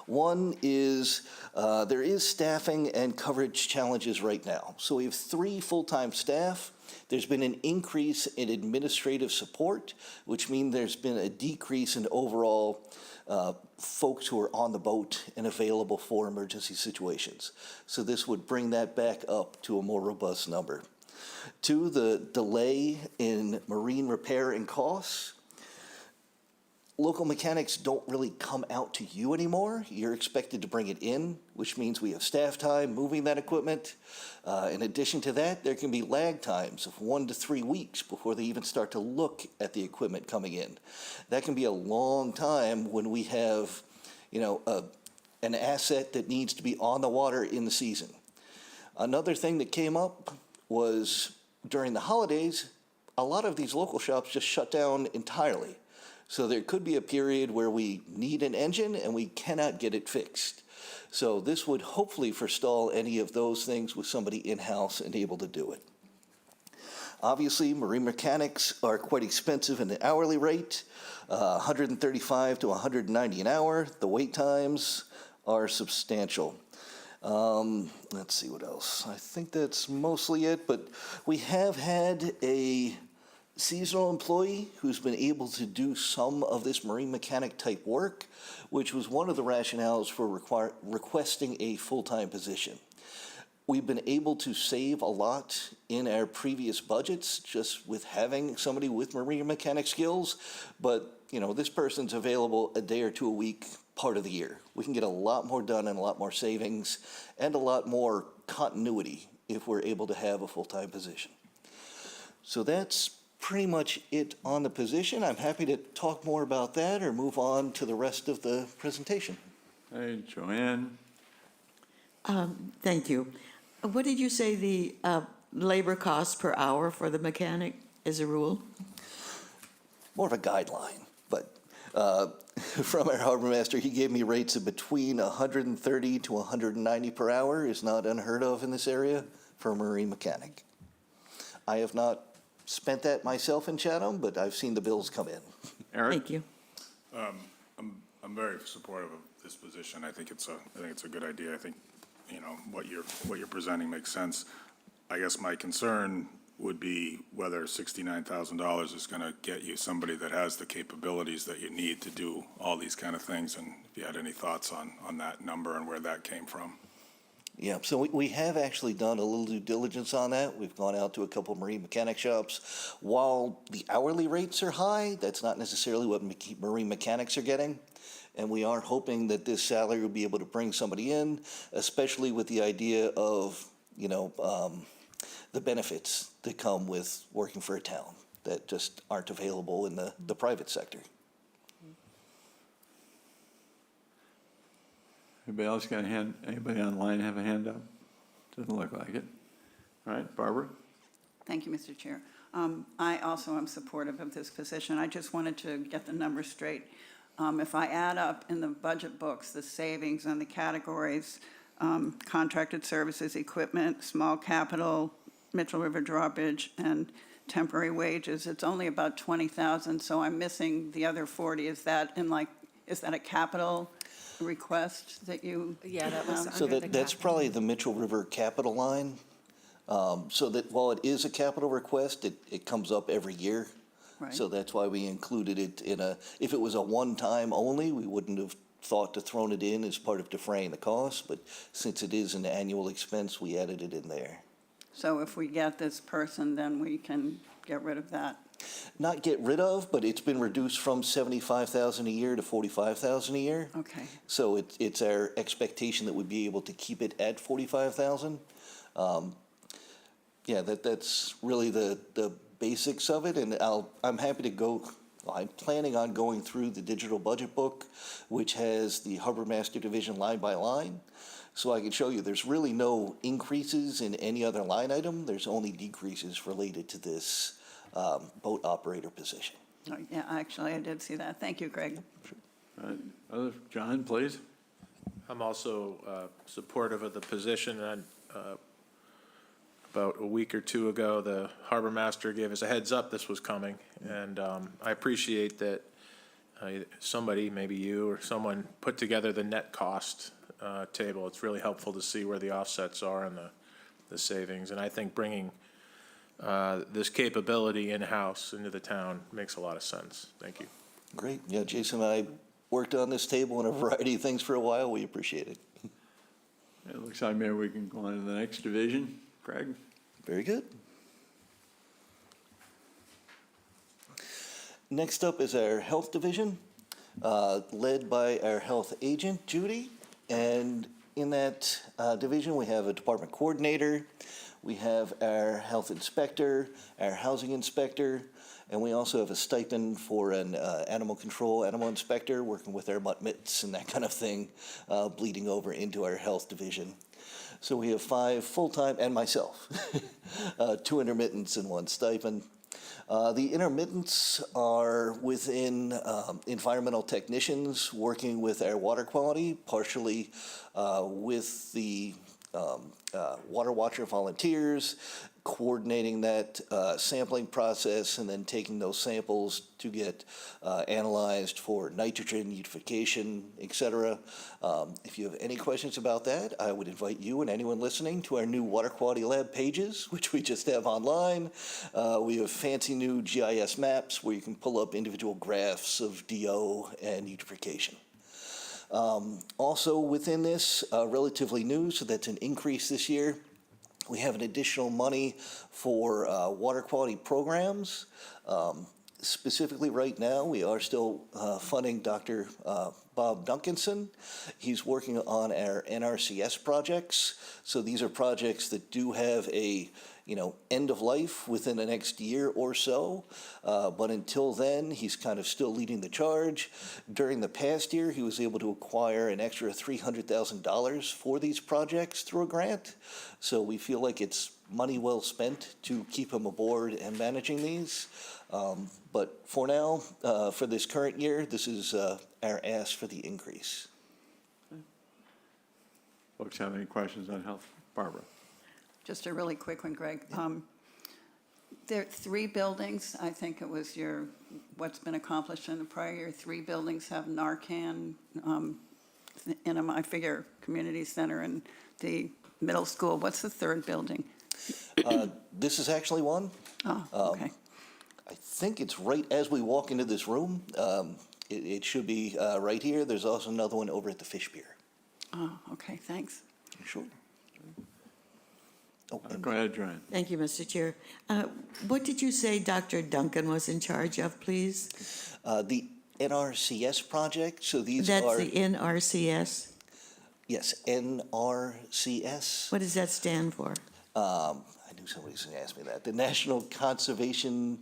One is there is staffing and coverage challenges right now. So we have 3 full-time staff. There's been an increase in administrative support, which means there's been a decrease in overall folks who are on the boat and available for emergency situations. So this would bring that back up to a more robust number. 2, the delay in marine repair and costs. Local mechanics don't really come out to you anymore. You're expected to bring it in, which means we have staff time moving that equipment. In addition to that, there can be lag times of 1 to 3 weeks before they even start to look at the equipment coming in. That can be a long time when we have, an asset that needs to be on the water in the season. Another thing that came up was during the holidays, a lot of these local shops just shut down entirely. So there could be a period where we need an engine and we cannot get it fixed. So this would hopefully forestall any of those things with somebody in-house and able to do it. Obviously, marine mechanics are quite expensive in the hourly rate, 135 to 190 an hour. The wait times are substantial. Let's see what else. I think that's mostly it, but we have had a seasonal employee who's been able to do some of this marine mechanic type work, which was one of the rationales for requesting a full-time position. We've been able to save a lot in our previous budgets just with having somebody with marine mechanic skills, but this person's available a day or two a week part of the year. We can get a lot more done and a lot more savings and a lot more continuity if we're able to have a full-time position. So that's pretty much it on the position. I'm happy to talk more about that or move on to the rest of the presentation. Hey, Joanne? Thank you. What did you say the labor cost per hour for the mechanic is a rule? More of a guideline, but from our harbor master, he gave me rates of between 130 to 190 per hour is not unheard of in this area for a marine mechanic. I have not spent that myself in Chatham, but I've seen the bills come in. Eric? Thank you. I'm very supportive of this position. I think it's a good idea. I think, what you're presenting makes sense. I guess my concern would be whether $69,000 is going to get you somebody that has the capabilities that you need to do all these kind of things, and if you had any thoughts on that number and where that came from. Yeah, so we have actually done a little due diligence on that. We've gone out to a couple of marine mechanic shops. While the hourly rates are high, that's not necessarily what marine mechanics are getting. And we are hoping that this salary will be able to bring somebody in, especially with the idea of, the benefits that come with working for a town that just aren't available in the private sector. Anybody else got a hand? Anybody online have a hand up? Doesn't look like it. All right, Barbara? Thank you, Mr. Chair. I also am supportive of this position. I just wanted to get the numbers straight. If I add up in the budget books, the savings on the categories, contracted services, equipment, small capital, Mitchell River drawbridge, and temporary wages, it's only about 20,000, so I'm missing the other 40. Is that a capital request that you? Yeah, that was So under the that's capital. probably the Mitchell River capital line. So that while it is a capital request, it comes up every year. Right. So that's why we included it if it was a one-time only, we wouldn't have thought to thrown it in as part of defraying the cost, but since it is an annual expense, we added it in there. So if we get this person, then we can get rid of that? Not get rid of, but it's been reduced from $75,000 a year to $45,000 a year. Okay. So it's our expectation that we'd be able to keep it at $45,000. Yeah, that's really the basics of it, and I'm happy to go. I'm planning on going through the digital budget book, which has the Harbor Master Division line by line, so I can show you there's really no increases in any other line item. There's only decreases related to this boat operator position. Oh, yeah, actually, I did see that. Thank you, Greg. All right, John, please. I'm also supportive of the position, and about a week or two ago, the harbor master gave us a heads up this was coming, and I appreciate that somebody, maybe you or someone, put together the net cost table. It's really helpful to see where the offsets are and the savings, and I think bringing this capability in-house into the town makes a lot of sense. Thank you. Great. Yeah, Jason and I worked on this table and a variety of things for a while. We appreciate it. It looks like maybe we can go on to the next division. Craig? Very good. Next up is our health division, led by our health agent, Judy. And in that division, we have a department coordinator, we have our health inspector, our housing inspector, and we also have a stipend for an animal inspector, working with our mutt mitts and that kind of thing, bleeding over into our health division. So we have 5 full-time, and myself, 2 intermittents and 1 stipend. The intermittents are within environmental technicians working with our water quality, partially with the water watcher volunteers, coordinating that sampling process and then taking those samples to get analyzed for nitrogen, eutrophication, et cetera. If you have any questions about that, I would invite you and anyone listening to our new water quality lab pages, which we just have online. We have fancy new GIS maps where you can pull up individual graphs of DO and eutrophication. Also within this, relatively new, so that's an increase this year. We have an additional money for water quality programs. Specifically right now, we are still funding Dr. Bob Duncanson. He's working on our NRCS projects. So these are projects that do have a end of life within the next year or so. But until then, he's kind of still leading the charge. During the past year, he was able to acquire an extra $300,000 for these projects through a grant. So we feel like it's money well spent to keep him aboard and managing these. But for now, for this current year, this is our ask for the increase. Folks have any questions on health? Barbara? Just a really quick one, Greg. There are 3 buildings, I think it was what's been accomplished in the prior year, 3 buildings have Narcan in them. I figure community center and the middle school. What's the 3rd building? This is actually one. Oh, okay. I think it's right as we walk into this room. It should be right here. There's also another one over at the Fish Pier. Oh, okay, thanks. Sure. Oh, Go ahead, Joanne. Thank you, Mr. Chair. What did you say Dr. Duncan was in charge of, please? the NRCS project, so these That's are, the NRCS? yes, NRCS. What does that stand for? I knew somebody was going to ask me that. The National Conservation,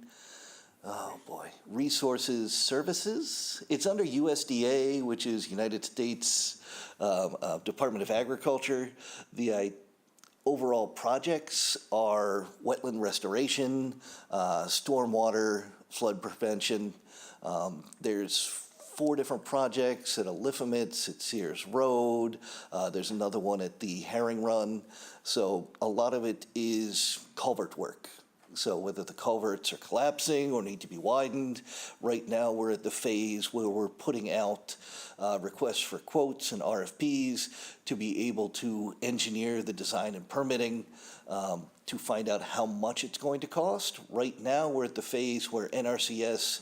oh boy, Resources Services. It's under USDA, which is United States Department of Agriculture. The overall projects are wetland restoration, stormwater, flood prevention. There's 4 different projects at Alifamitz, at Sears Road. There's another one at the Herring Run. So a lot of it is culvert work. So whether the culverts are collapsing or need to be widened, right now we're at the phase where we're putting out requests for quotes and RFPs to be able to engineer the design and permitting to find out how much it's going to cost. Right now we're at the phase where NRCS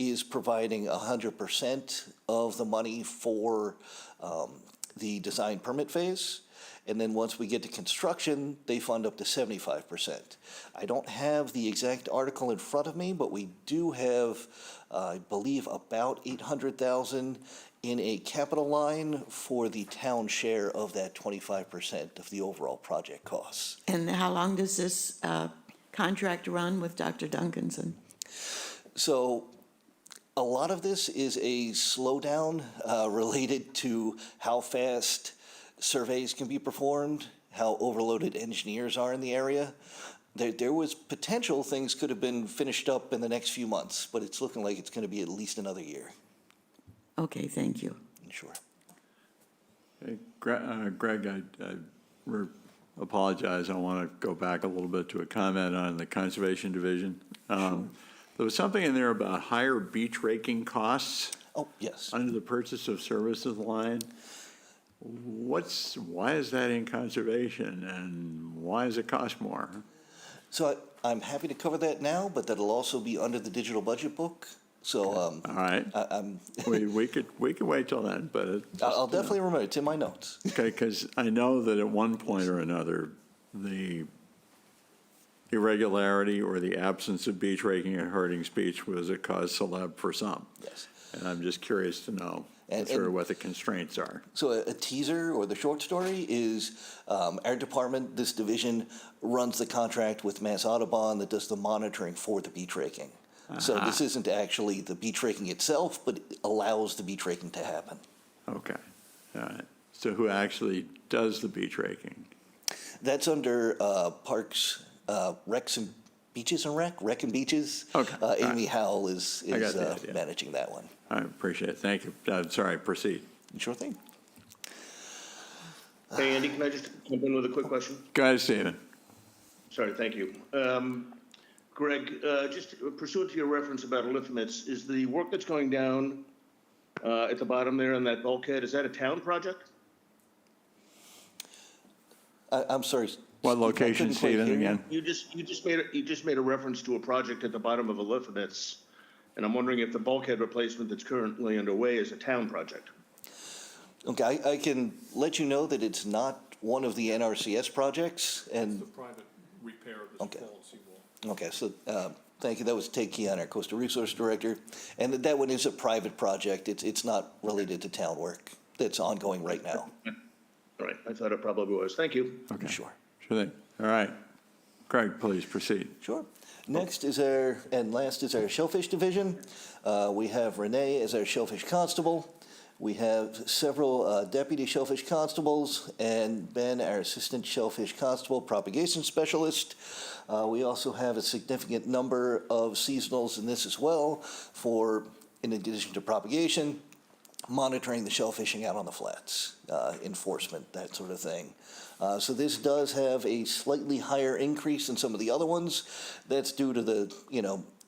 is providing 100% of the money for the design permit phase. And then once we get to construction, they fund up to 75%. I don't have the exact article in front of me, but we do have, I believe, about $800,000 in a capital line for the town share of that 25% of the overall project costs. And how long does this contract run with Dr. Duncanson? So a lot of this is a slowdown related to how fast surveys can be performed, how overloaded engineers are in the area. There was potential things could have been finished up in the next few months, but it's looking like it's going to be at least another year. Okay, thank you. Sure. Hey, Greg, I apologize. I want to go back a little bit to a comment on the Conservation Division. There was something in there about higher beach raking costs. Oh, yes. Under the purchase of services line. Why is that in conservation, and why does it cost more? So I'm happy to cover that now, but that'll also be under the digital budget book. So All right. we could wait till then, but I'll definitely remember. It's in my notes. Okay, because I know that at one point or another, the irregularity or the absence of beach raking and herding speech was a cause celeb for some. Yes. And I'm just curious to know And what the constraints are. So a teaser or the short story is our department, this division, runs the contract with Mass Audubon that does the monitoring for the beach raking. So this isn't actually the beach raking itself, but it allows the beach raking to happen. Okay, all right. So who actually does the beach raking? That's under Parks, Recs, and Beaches and Rec and Beaches. Okay. Amy Howell is I got the idea. managing that one. I appreciate it. Thank you. Sorry, proceed. Sure thing. Hey, Andy, can I just jump in with a quick question? Go ahead, Stephen. Sorry, thank you. Greg, just pursuant to your reference about lift mitts, is the work that's going down at the bottom there on that bulkhead, is that a town project? I'm sorry. What Steve, I location, couldn't quite Stephen, hear you. again? You just made a reference to a project at the bottom of a lift mitts, and I'm wondering if the bulkhead replacement that's currently underway is a town project. Okay, I can let you know that it's not one of the NRCS projects, and, private repair of the Okay. falls seawall. okay, so, thank you, that was Ted Keon, our Coastal Resource Director, and that one is a private project, it's not related to town work, that's ongoing right now. All right, I thought it probably was. Thank you. Okay. Sure. Sure thing. All right. Craig, please proceed. Sure. Next is and last is our Shellfish Division. We have Renee as our Shellfish Constable. We have several deputy shellfish constables and Ben, our assistant shellfish constable propagation specialist. We also have a significant number of seasonals in this as well in addition to propagation, monitoring the shellfishing out on the flats, enforcement, that sort of thing. So this does have a slightly higher increase than some of the other ones. That's due to the,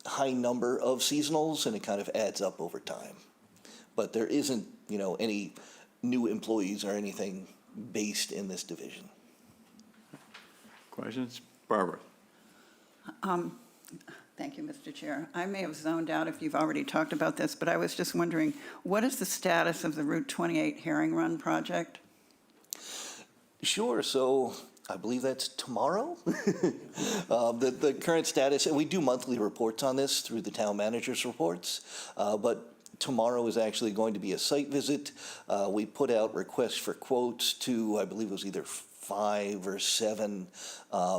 high number of seasonals, and it kind of adds up over time. But there isn't, any new employees or anything based in this division. Questions? Barbara? Thank you, Mr. Chair. I may have zoned out if you've already talked about this, but I was just wondering, what is the status of the Route 28 Herring Run project? Sure, so I believe that's tomorrow. The current status, and we do monthly reports on this through the town manager's reports, but tomorrow is actually going to be a site visit. We put out requests for quotes to, I believe it was either 5 or 7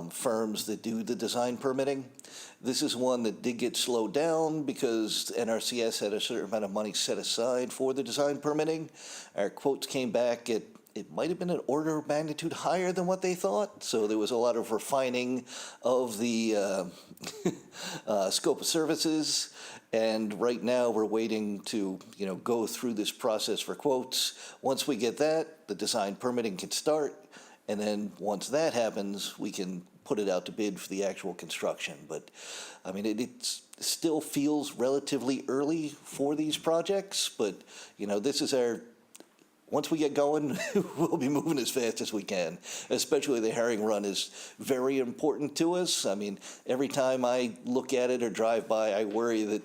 firms that do the design permitting. This is one that did get slowed down because NRCS had a certain amount of money set aside for the design permitting. Our quotes came back at, it might have been an order of magnitude higher than what they thought. So there was a lot of refining of the scope of services. And right now we're waiting to, go through this process for quotes. Once we get that, the design permitting can start. And then once that happens, we can put it out to bid for the actual construction. But I mean, it still feels relatively early for these projects, but this is once we get going, we'll be moving as fast as we can. Especially the herring run is very important to us. I mean, every time I look at it or drive by, I worry that,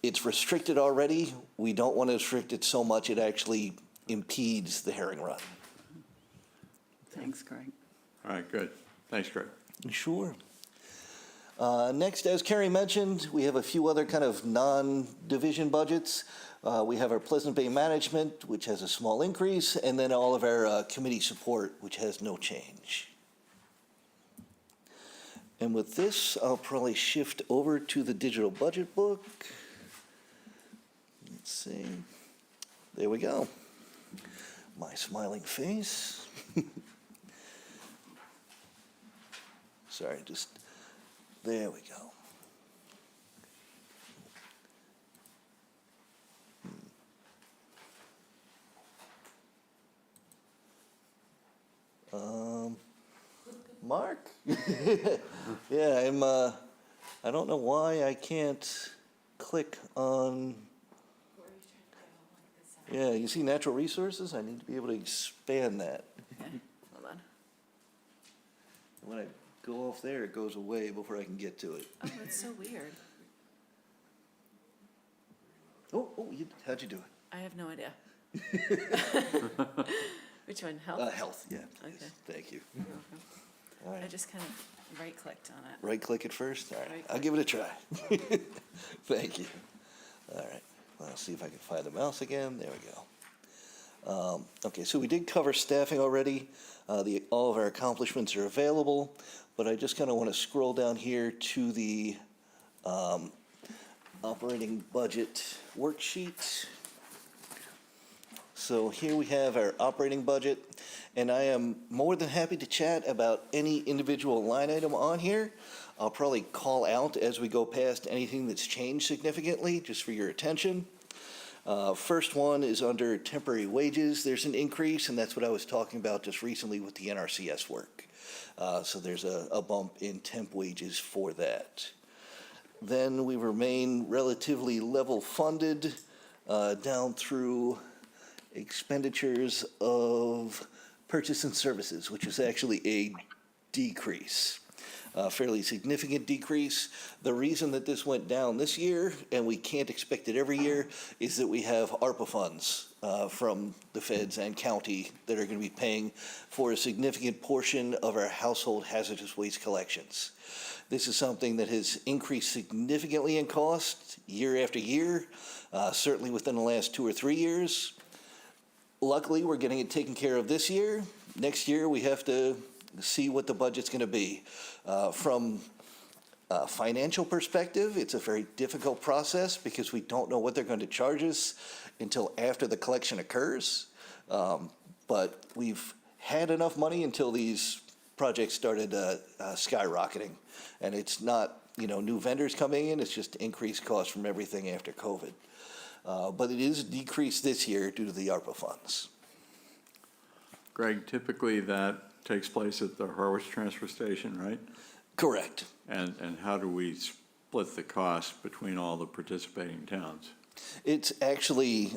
it's restricted already. We don't want to restrict it so much it actually impedes the herring run. Thanks, Greg. All right, good. Thanks, Craig. Sure. Next, as Carrie mentioned, we have a few other kind of non-division budgets. We have our Pleasant Bay Management, which has a small increase, and then all of our committee support, which has no change. And with this, I'll probably shift over to the digital budget book. Let's see. There we go. My smiling face. Sorry, there we go. Mark? Yeah, I don't know why I can't click on. Yeah, you see natural resources? I need to be able to expand that. Hold on. When I go off there, it goes away before I can get to it. Oh, that's so weird. How'd you do it? I have no idea. Which one, Health, yeah. Okay. Yes, thank you. All I right, just kind of right-clicked on it. right-click it first? All right, Right-click. I'll give it a try. Thank you. All right, I'll see if I can find the mouse again. There we go. Okay, so we did cover staffing already. All of our accomplishments are available, but I just kind of want to scroll down here to the operating budget worksheet. So here we have our operating budget, and I am more than happy to chat about any individual line item on here. I'll probably call out as we go past anything that's changed significantly, just for your attention. First one is under temporary wages. There's an increase, and that's what I was talking about just recently with the NRCS work. So there's a bump in temp wages for that. Then we remain relatively level funded down through expenditures of purchase and services, which is actually a decrease. A fairly significant decrease. The reason that this went down this year, and we can't expect it every year, is that we have ARPA funds from the feds and county that are going to be paying for a significant portion of our household hazardous waste collections. This is something that has increased significantly in cost year after year, certainly within the last 2 or 3 years. Luckily, we're getting it taken care of this year. Next year, we have to see what the budget's going to be. From a financial perspective, it's a very difficult process because we don't know what they're going to charge us until after the collection occurs. But we've had enough money until these projects started skyrocketing. And it's not, new vendors coming in, it's just increased costs from everything after COVID. But it is decreased this year due to the ARPA funds. Greg, typically that takes place at the Harwich Transfer Station, right? Correct. And how do we split the cost between all the participating towns? It's actually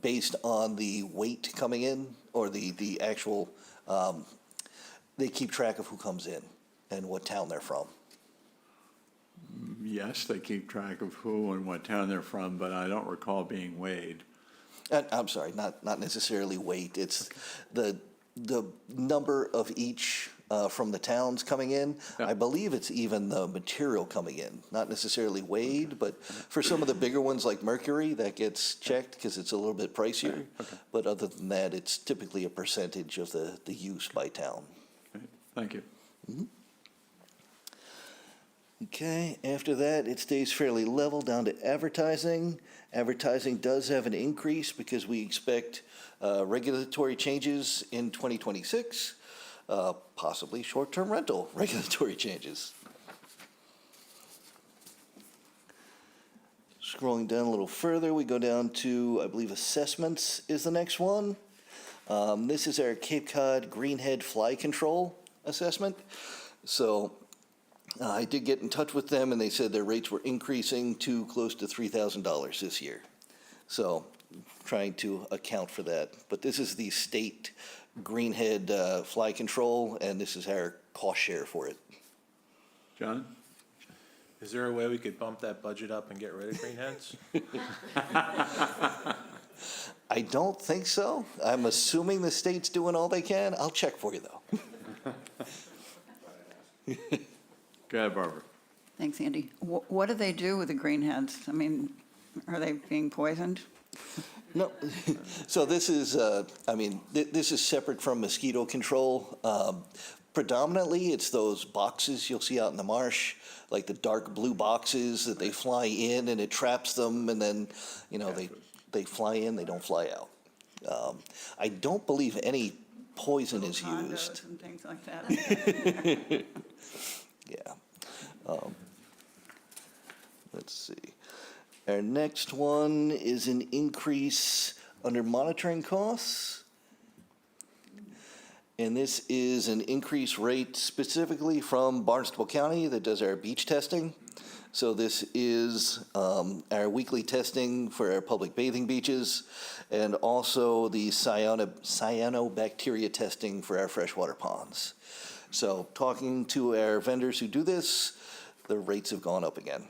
based on the weight coming in, or the actual, they keep track of who comes in and what town they're from. Yes, they keep track of who and what town they're from, but I don't recall being weighed. I'm sorry, not necessarily weight. It's the number of each from the towns coming in. Yeah. I believe it's even the material coming in, not necessarily weighed, but for some of the bigger ones like mercury, that gets checked because it's a little bit pricier. Okay. But other than that, it's typically a percentage of the use by town. Okay, thank you. Okay, after that, it stays fairly level down to advertising. Advertising does have an increase because we expect regulatory changes in 2026, possibly short-term rental regulatory changes. Scrolling down a little further, we go down to, I believe, assessments is the next one. This is our Cape Cod Greenhead Fly Control assessment. So I did get in touch with them, and they said their rates were increasing to close to $3,000 this year. So trying to account for that. But this is the state greenhead fly control, and this is our cost share for it. John? Is there a way we could bump that budget up and get rid of greenheads? I don't think so. I'm assuming the state's doing all they can. I'll check for you, though. Go ahead, Barbara. Thanks, Andy. What do they do with the greenheads? I mean, are they being poisoned? No, so this is, this is separate from mosquito control. Predominantly, it's those boxes you'll see out in the marsh, like the dark blue boxes that they fly in and it traps them, and then, they fly in, they don't fly out. I don't believe any poison is Condos used. and things like that. Yeah. Let's see. Our next one is an increase under monitoring costs. And this is an increased rate specifically from Barnstable County that does our beach testing. So this is our weekly testing for our public bathing beaches, and also the cyanobacteria testing for our freshwater ponds. So talking to our vendors who do this, the rates have gone up again.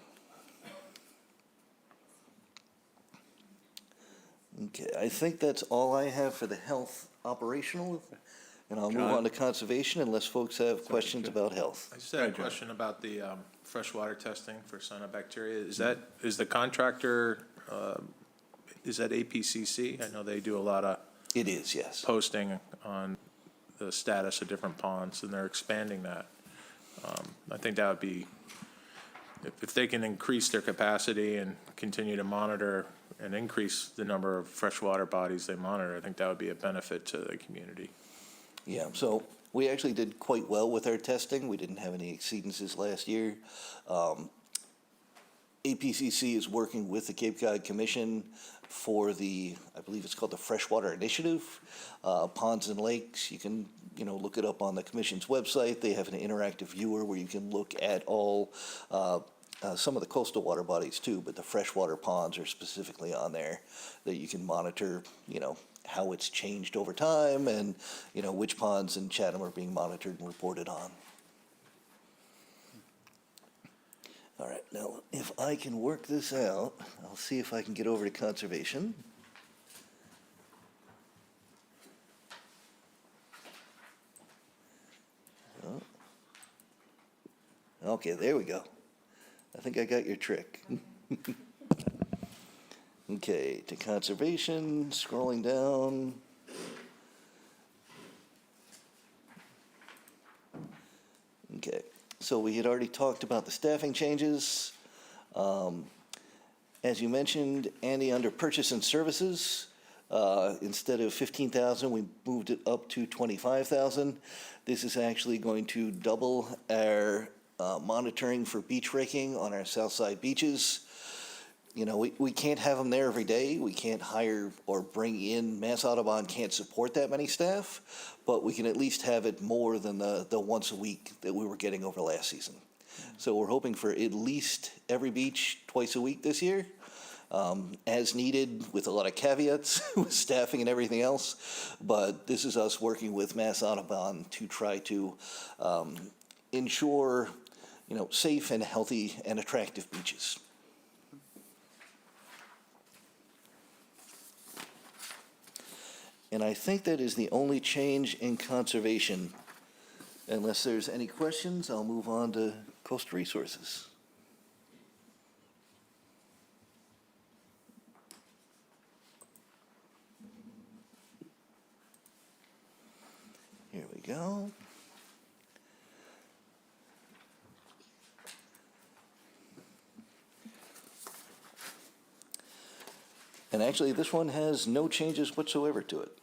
Okay, I think that's all I have for the health operational, and I'll move John? on to conservation unless folks have questions about health. I just had a question about the freshwater testing for cyanobacteria. Is the contractor, is that APCC? I know they do a lot of It is, yes. posting on the status of different ponds, and they're expanding that. I think that would be, if they can increase their capacity and continue to monitor and increase the number of freshwater bodies they monitor, I think that would be a benefit to the community. Yeah, so We actually did quite well with our testing. We didn't have any exceedances last year. APCC is working with the Cape Cod Commission for the, I believe it's called the Freshwater Initiative, ponds and lakes. You can, look it up on the commission's website. They have an interactive viewer where you can look at all, some of the coastal water bodies too, but the freshwater ponds are specifically on there that you can monitor, how it's changed over time and, which ponds in Chatham are being monitored and reported on. All right, now, if I can work this out, I'll see if I can get over to conservation. Oh. Okay, there we go. I think I got your trick. Okay, to conservation, scrolling down. Okay. So we had already talked about the staffing changes. As you mentioned, Andy, under purchase and services, instead of 15,000, we moved it up to 25,000. This is actually going to double our monitoring for beach raking on our south side beaches. We can't have them there every day. We can't hire or bring in, Mass Audubon can't support that many staff, but we can at least have it more than the once a week that we were getting over last season. So we're hoping for at least every beach twice a week this year, as needed with a lot of caveats with staffing and everything else. But this is us working with Mass Audubon to try to ensure, safe and healthy and attractive beaches. And I think that is the only change in conservation. Unless there's any questions, I'll move on to coastal resources. Here we go. And actually, this one has no changes whatsoever to it.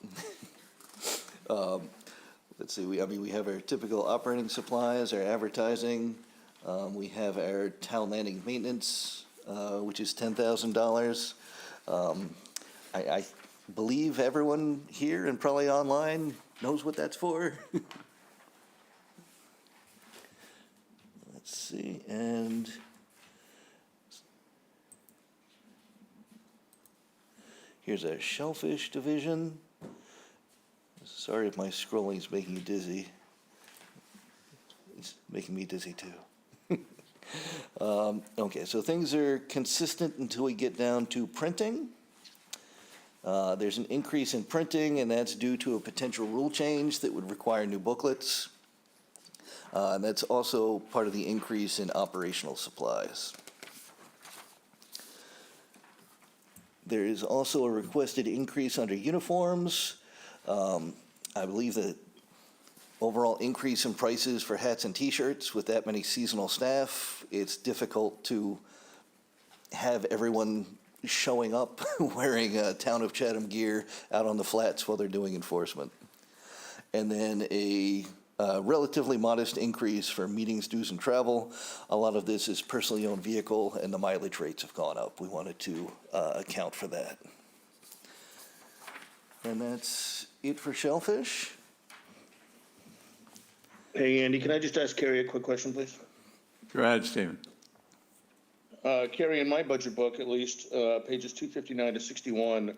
Let's see, we have our typical operating supplies, our advertising. We have our town landing maintenance, which is $10,000. I believe everyone here and probably online knows what that's for. Let's see, and here's our shellfish division. Sorry if my scrolling is making you dizzy. It's making me dizzy too. Okay, so things are consistent until we get down to printing. There's an increase in printing, and that's due to a potential rule change that would require new booklets. And that's also part of the increase in operational supplies. There is also a requested increase under uniforms. I believe that overall increase in prices for hats and t-shirts with that many seasonal staff, it's difficult to have everyone showing up wearing Town of Chatham gear out on the flats while they're doing enforcement. And then a relatively modest increase for meetings, dues, and travel. A lot of this is personally owned vehicle, and the mileage rates have gone up. We wanted to account for that. And that's it for shellfish. Hey, Andy, can I just ask Carrie a quick question, please? Go ahead, Stephen. Carrie, in my budget book, at least, pages 259 to 61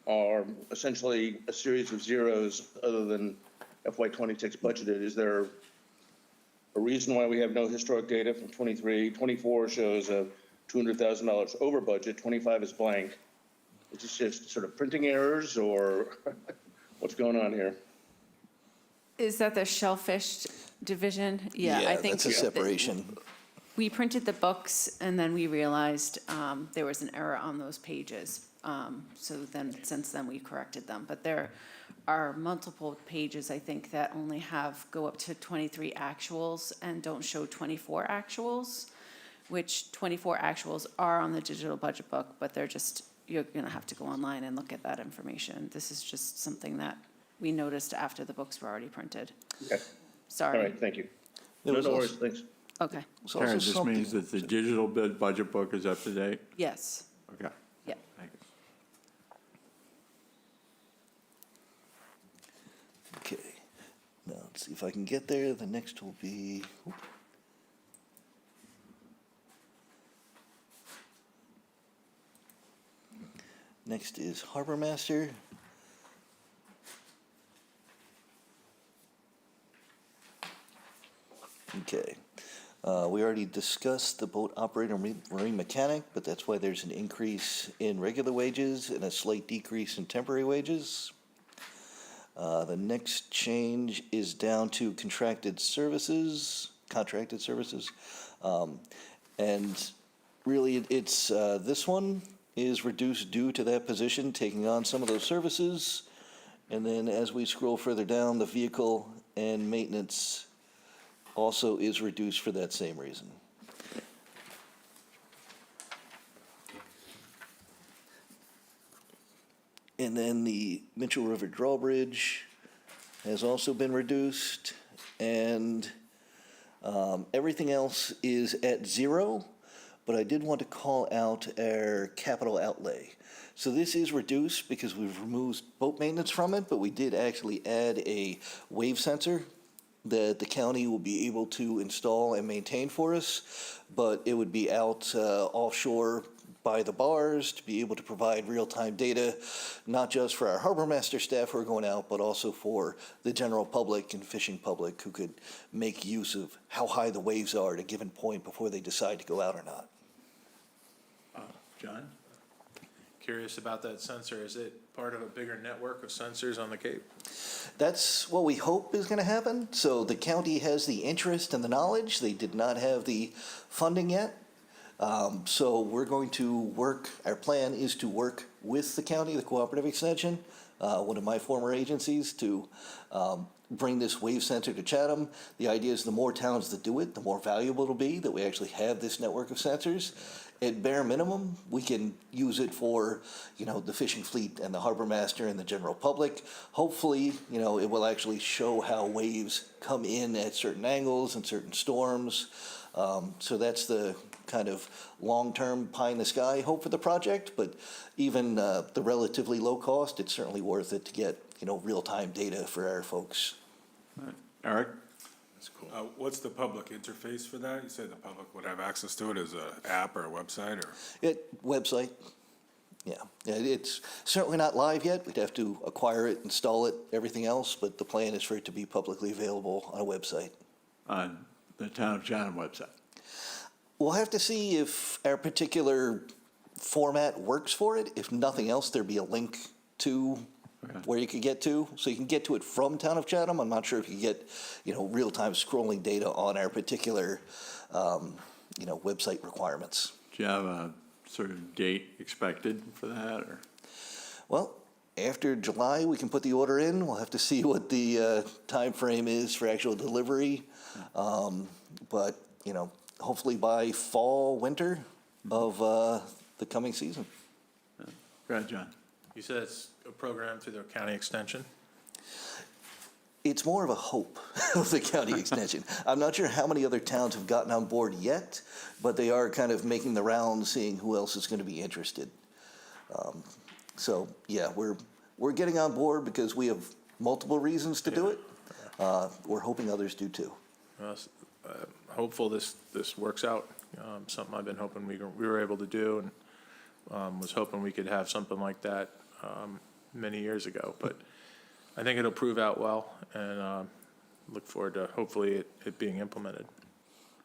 are essentially a series of zeros other than FY26 budgeted. Is there a reason why we have no historic data from 23? 24 shows a $200,000 over budget, 25 is blank. Is this just sort of printing errors, or what's going on here? Is that the shellfish division? Yeah, I think that's a separation. we printed the books and then we realized there was an error on those pages. So then, since then, we corrected them. But there are multiple pages, I think, that only go up to 23 actuals and don't show 24 actuals, which 24 actuals are on the digital budget book, but you're gonna have to go online and look at that information. This is just something that we noticed after the books were already printed. Okay. All Sorry. right, thank you. There No, was no also- worries, thanks. Okay, It's also Karen, this something- means that the digital budget book is up to date? yes, Okay, yeah. thank you. Okay, now let's see if I can get there. The next will be, next is Harbor Master. Okay, we already discussed the boat operator and marine mechanic, but that's why there's an increase in regular wages and a slight decrease in temporary wages. The next change is down to contracted services. And really, it's, this one is reduced due to that position taking on some of those services. And then as we scroll further down, the vehicle and maintenance also is reduced for that same reason. And then the Mitchell River Drawbridge has also been reduced, and everything else is at zero, but I did want to call out our capital outlay. So this is reduced because we've removed boat maintenance from it, but we did actually add a wave sensor that the county will be able to install and maintain for us, but it would be out offshore by the bars to be able to provide real-time data, not just for our harbor master staff who are going out, but also for the general public and fishing public who could make use of how high the waves are at a given point before they decide to go out or not. John? Curious about that sensor. Is it part of a bigger network of sensors on the Cape? That's what we hope is going to happen. So the county has the interest and the knowledge. They did not have the funding yet. So we're going to work, our plan is to work with the county, the Cooperative Extension, one of my former agencies, to bring this wave sensor to Chatham. The idea is the more towns that do it, the more valuable it'll be that we actually have this network of sensors. At bare minimum, we can use it for, the fishing fleet and the harbor master and the general public. Hopefully, it will actually show how waves come in at certain angles and certain storms. So that's the kind of long-term pie in the sky hope for the project, but even the relatively low cost, it's certainly worth it to get, real-time data for our folks. Eric? That's cool. What's the public interface for that? You said the public would have access to it as an app or a website or? Website, yeah. It's certainly not live yet. We'd have to acquire it, install it, everything else, but the plan is for it to be publicly available on a website. On the Town of Chatham website. We'll have to see if our particular format works for it. If nothing else, there'd be a link to where you could get to. So you can get to it from Town of Chatham. I'm not sure if you get, real-time scrolling data on our particular, website requirements. Do you have a sort of date expected for that, or? Well, after July, we can put the order in. We'll have to see what the time frame is for actual delivery. But, hopefully by fall, winter of the coming season. Go ahead, John. You said it's a program through the county extension? It's more of a hope of the county extension. I'm not sure how many other towns have gotten on board yet, but they are kind of making the rounds, seeing who else is going to be interested. So, yeah, we're getting on board because we have multiple reasons to do it. We're hoping others do too. Hopeful this works out. Something I've been hoping we were able to do, and was hoping we could have something like that many years ago. But I think it'll prove out well, and look forward to hopefully it being implemented.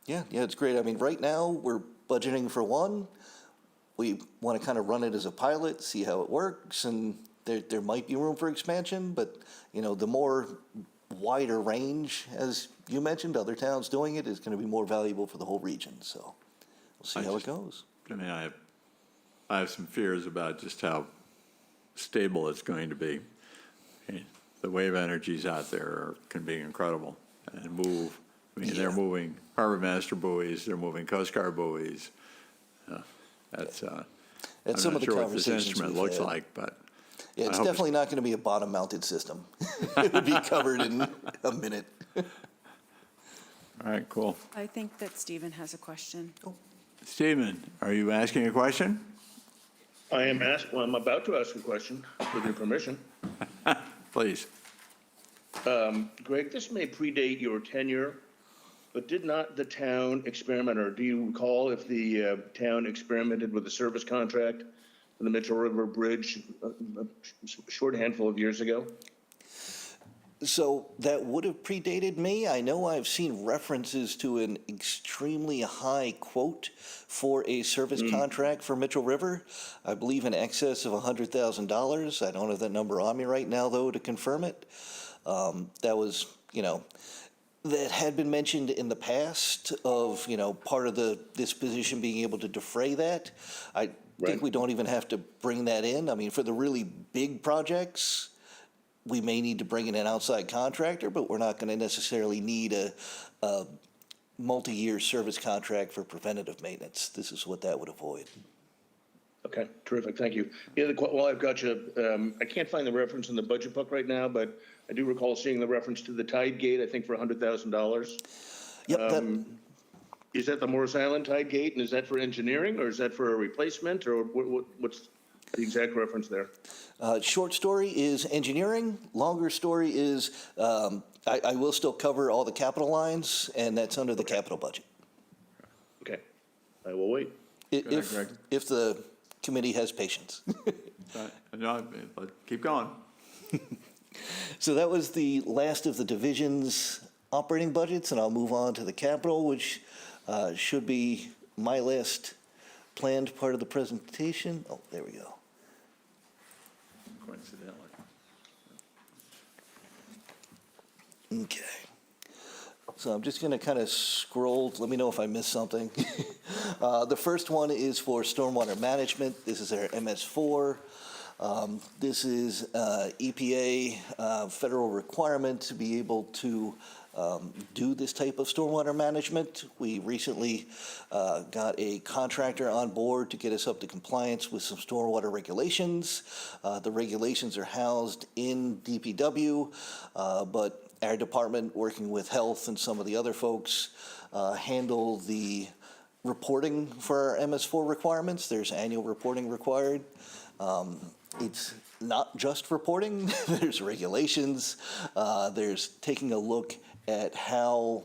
Yeah, it's great. I mean, right now, we're budgeting for one. We want to kind of run it as a pilot, see how it works, and there might be room for expansion, but, the more wider range, as you mentioned, other towns doing it is going to be more valuable for the whole region, so we'll see how it goes. I mean, I have some fears about just how stable it's going to be. The wave energies out there can be incredible and move. I mean, they're moving harbor master buoys, they're moving Coast Guard buoys. I'm Some not of the sure what this conversations instrument we've looks had. like, but Yeah, it's hope it's- definitely not going to be a bottom-mounted system. It would be covered in a minute. All right, cool. I think that Stephen has a question. Stephen, are you asking a question? I'm about to ask a question, with your permission. Please. Greg, this may predate your tenure, but did not the town experiment, or do you recall if the town experimented with a service contract for the Mitchell River Bridge a short handful of years ago? So that would have predated me. I know I've seen references to an extremely high quote for a service contract for Mitchell River. I believe in excess of $100,000. I don't have that number on me right now, though, to confirm it. That was, that had been mentioned in the past of, part of this position being able to defray that. I think we don't even have to bring that in. I mean, for the really big projects, we may need to bring in an outside contractor, but we're not going to necessarily need a multi-year service contract for preventative maintenance. This is what that would avoid. Okay, terrific, thank you. Well, I've got you, I can't find the reference in the budget book right now, but I do recall seeing the reference to the tide gate, I think for $100,000. Yep, Is that the Morris Island tide gate, and is that for engineering, or is that for a replacement, or what's the exact reference there? short story is engineering. Longer story is I will still cover all the capital lines, and that's under the capital budget. Okay, I will wait. If, Greg. if the committee has patience. No, keep going. So that was the last of the division's operating budgets, and I'll move on to the capital, which should be my last planned part of the presentation. Oh, there we go. Coincidentally. Okay. So I'm just going to kind of scroll. Let me know if I missed something. The first one is for stormwater management. This is our MS4. This is EPA federal requirement to be able to do this type of stormwater management. We recently got a contractor on board to get us up to compliance with some stormwater regulations. The regulations are housed in DPW, but our department, working with health and some of the other folks, handle the reporting for our MS4 requirements. There's annual reporting required. It's not just reporting. There's regulations. There's taking a look at how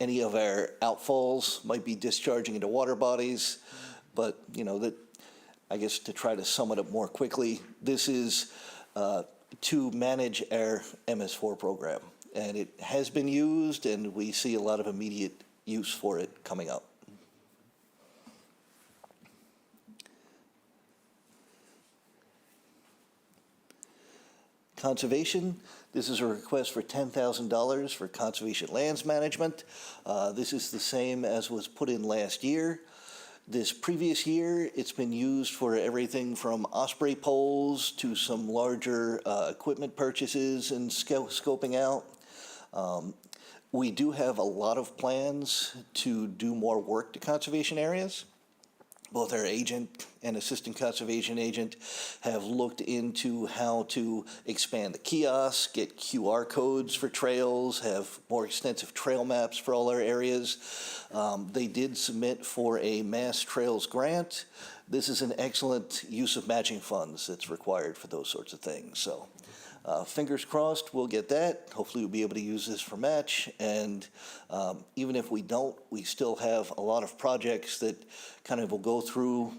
any of our outfalls might be discharging into water bodies. But, that I guess to try to sum it up more quickly, this is to manage our MS4 program. And it has been used, and we see a lot of immediate use for it coming up. Conservation, this is a request for $10,000 for conservation lands management. This is the same as was put in last year. This previous year, it's been used for everything from osprey poles to some larger equipment purchases and scoping out. We do have a lot of plans to do more work to conservation areas. Both our agent and assistant conservation agent have looked into how to expand the kiosks, get QR codes for trails, have more extensive trail maps for all our areas. They did submit for a Mass Trails grant. This is an excellent use of matching funds that's required for those sorts of things. So fingers crossed we'll get that. Hopefully we'll be able to use this for match. And even if we don't, we still have a lot of projects that kind of will go through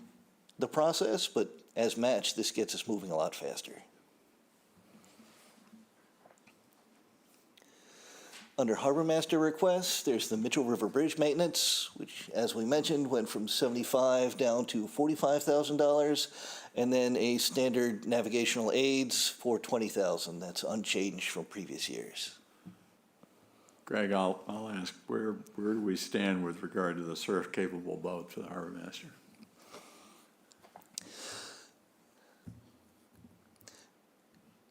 the process, but as match, this gets us moving a lot faster. Under Harbor Master requests, there's the Mitchell River Bridge maintenance, which, as we mentioned, went from $75,000 down to $45,000, and then a standard navigational aids for $20,000. That's unchanged from previous years. Greg, I'll ask, where do we stand with regard to the surf-capable boat for the Harbor Master?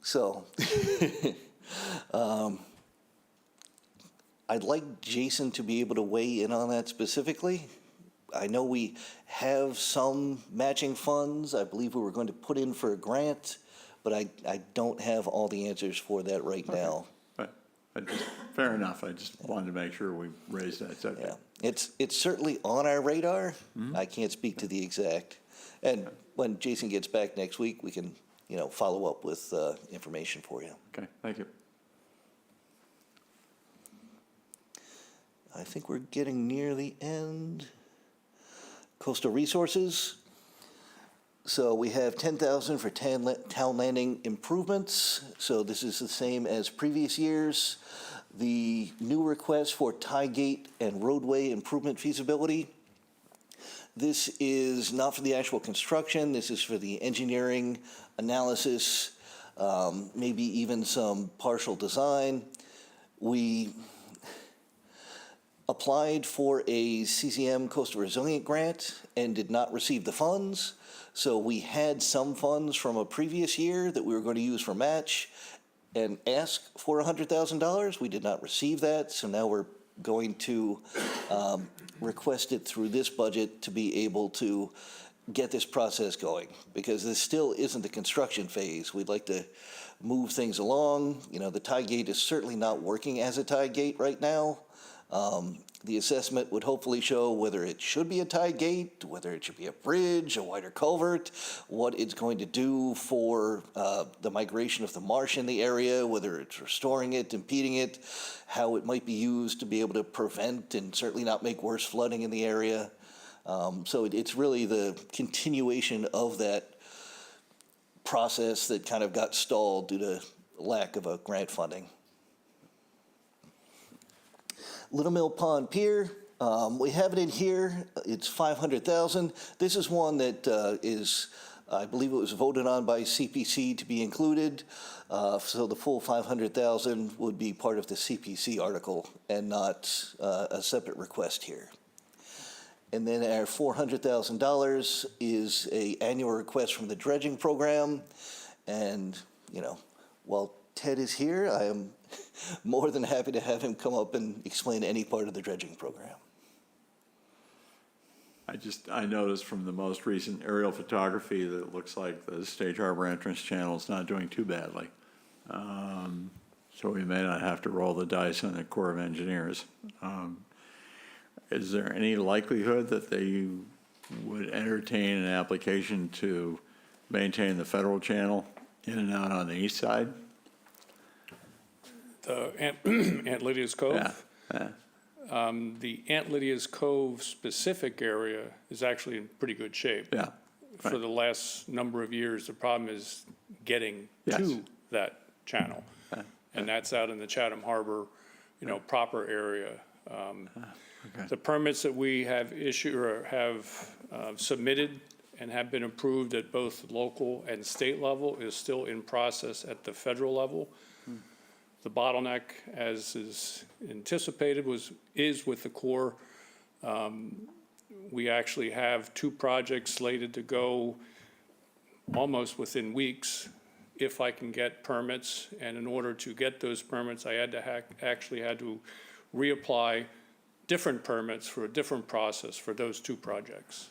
So, I'd like Jason to be able to weigh in on that specifically. I know we have some matching funds. I believe we were going to put in for a grant, but I don't have all the answers for that right now. But fair enough. I just wanted to make sure we raised that subject. Yeah, it's certainly on our radar. I can't speak to the exact. And when Jason gets back next week, we can, follow up with information for you. Okay, thank you. I think we're getting near the end. Coastal resources. So we have 10,000 for town landing improvements. So this is the same as previous years. The new request for tie gate and roadway improvement feasibility. This is not for the actual construction. This is for the engineering analysis, maybe even some partial design. We applied for a CCM Coastal Resilient Grant and did not receive the funds. So we had some funds from a previous year that we were going to use for match and ask for $100,000. We did not receive that, so now we're going to request it through this budget to be able to get this process going, because this still isn't the construction phase. We'd like to move things along. The tie gate is certainly not working as a tie gate right now. The assessment would hopefully show whether it should be a tie gate, whether it should be a bridge, a wider culvert, what it's going to do for the migration of the marsh in the area, whether it's restoring it, impeding it, how it might be used to be able to prevent and certainly not make worse flooding in the area. So it's really the continuation of that process that kind of got stalled due to lack of a grant funding. Little Mill Pond Pier, we have it in here. It's $500,000. This is one that is, I believe it was voted on by CPC to be included. So the full $500,000 would be part of the CPC article and not a separate request here. And then our $400,000 is an annual request from the dredging program. And, while Ted is here, I am more than happy to have him come up and explain any part of the dredging program. I noticed from the most recent aerial photography that it looks like the Stage Harbor entrance channel is not doing too badly. So we may not have to roll the dice on the Corps of Engineers. Is there any likelihood that they would entertain an application to maintain the federal channel in and out on the east side? Aunt Lydia's Cove? Yeah. The Aunt Lydia's Cove specific area is actually in pretty good shape. Yeah. For the last number of years, the problem is getting to that channel. And that's out in the Chatham Harbor, proper area. Okay. The permits that we have issued or have submitted and have been approved at both local and state level is still in process at the federal level. The bottleneck, as is anticipated, is with the Corps. We actually have 2 projects slated to go almost within weeks if I can get permits. And in order to get those permits, I had to actually had to reapply different permits for a different process for those 2 projects.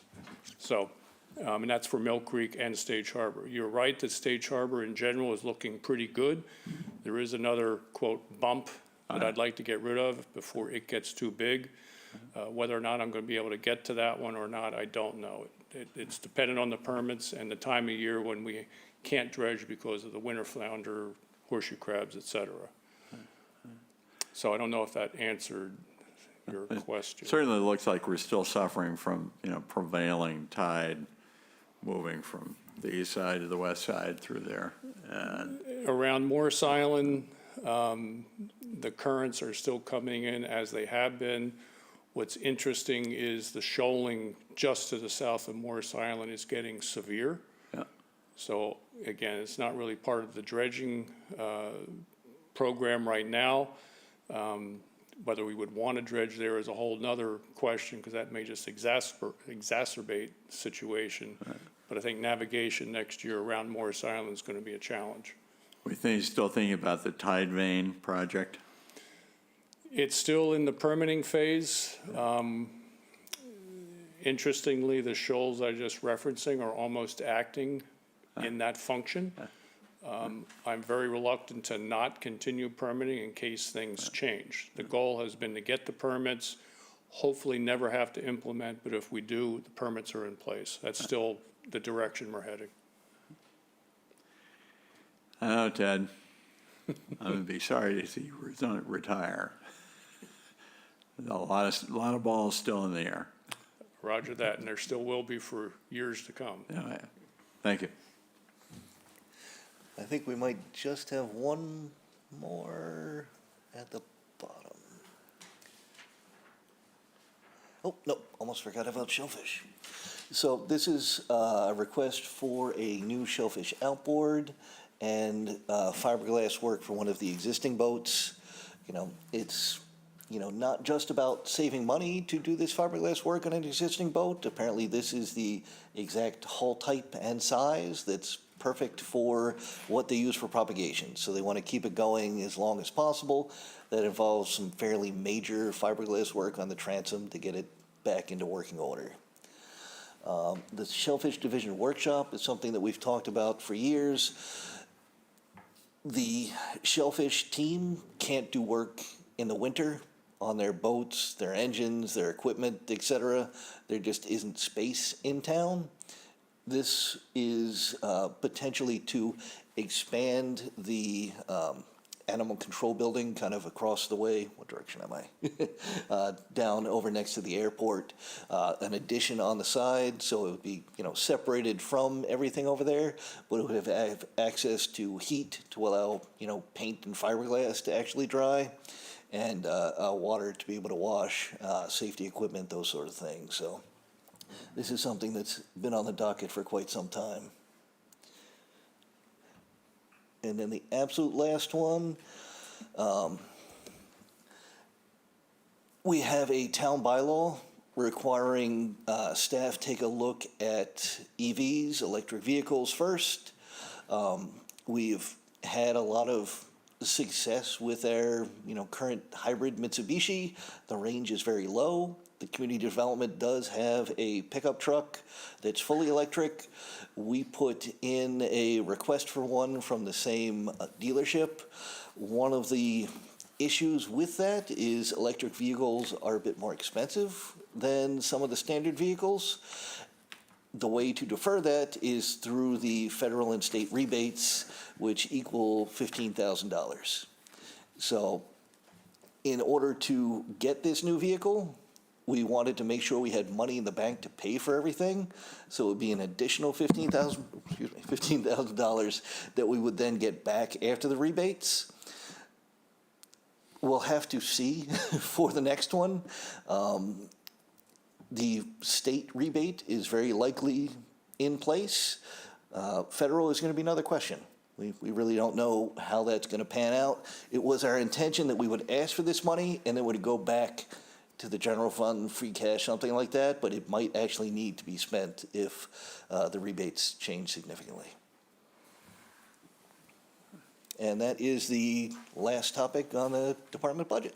So, and that's for Mill Creek and Stage Harbor. You're right that Stage Harbor in general is looking pretty good. There is another, quote, bump that I'd like to get rid of before it gets too big. Whether or not I'm going to be able to get to that one or not, I don't know. It's dependent on the permits and the time of year when we can't dredge because of the winter flounder, horseshoe crabs, et cetera. So I don't know if that answered your question. Certainly looks like we're still suffering from, prevailing tide moving from the east side to the west side through there. And Around Morris Island, the currents are still coming in as they have been. What's interesting is the shoaling just to the south of Morris Island is getting severe. Yeah. So again, it's not really part of the dredging program right now. Whether we would want to dredge there is a whole nother question, because that may just exacerbate the situation. Right. But I think navigation next year around Morris Island is going to be a challenge. Still thinking about the tide vein project? It's still in the permitting phase. Interestingly, the shoals I just referencing are almost acting in that function. I'm very reluctant to not continue permitting in case things change. The goal has been to get the permits, hopefully never have to implement, but if we do, the permits are in place. That's still the direction we're heading. I know, Ted. I'm going to be sorry to see you retire. There's a lot of balls still in the air. Roger that, and there still will be for years to come. Yeah, thank you. I think we might just have one more at the bottom. Oh, no, almost forgot about shellfish. So this is a request for a new shellfish outboard and fiberglass work for one of the existing boats. You know, it's, you know, not just about saving money to do this fiberglass work on an existing boat. Apparently this is the exact hull type and size that's perfect for what they use for propagation. So they want to keep it going as long as possible. That involves some fairly major fiberglass work on the transom to get it back into working order. The Shellfish Division Workshop is something that we've talked about for years. The shellfish team can't do work in the winter on their boats, their engines, their equipment, etc. There just isn't space in town. This is potentially to expand the animal control building kind of across the way. What direction am I? Down over next to the airport. An addition on the side, so it would be, you know, separated from everything over there, but it would have access to heat to allow, you know, paint and fiberglass to actually dry, and water to be able to wash, safety equipment, those sort of things. So this is something that's been on the docket for quite some time. And then the absolute last one, we have a town bylaw requiring staff take a look at EVs, electric vehicles first. We've had a lot of success with our, you know, current hybrid Mitsubishi. The range is very low. The community development does have a pickup truck that's fully electric. We put in a request for one from the same dealership. One of the issues with that is electric vehicles are a bit more expensive than some of the standard vehicles. The way to defer that is through the federal and state rebates, which equal $15,000. So in order to get this new vehicle, we wanted to make sure we had money in the bank to pay for everything. So it would be an additional $15,000 that we would then get back after the rebates. We'll have to see for the next one. The state rebate is very likely in place. Federal is going to be another question. We really don't know how that's going to pan out. It was our intention that we would ask for this money and then would go back to the general fund, free cash, something like that, but it might actually need to be spent if the rebates change significantly. And that is the last topic on the department budget.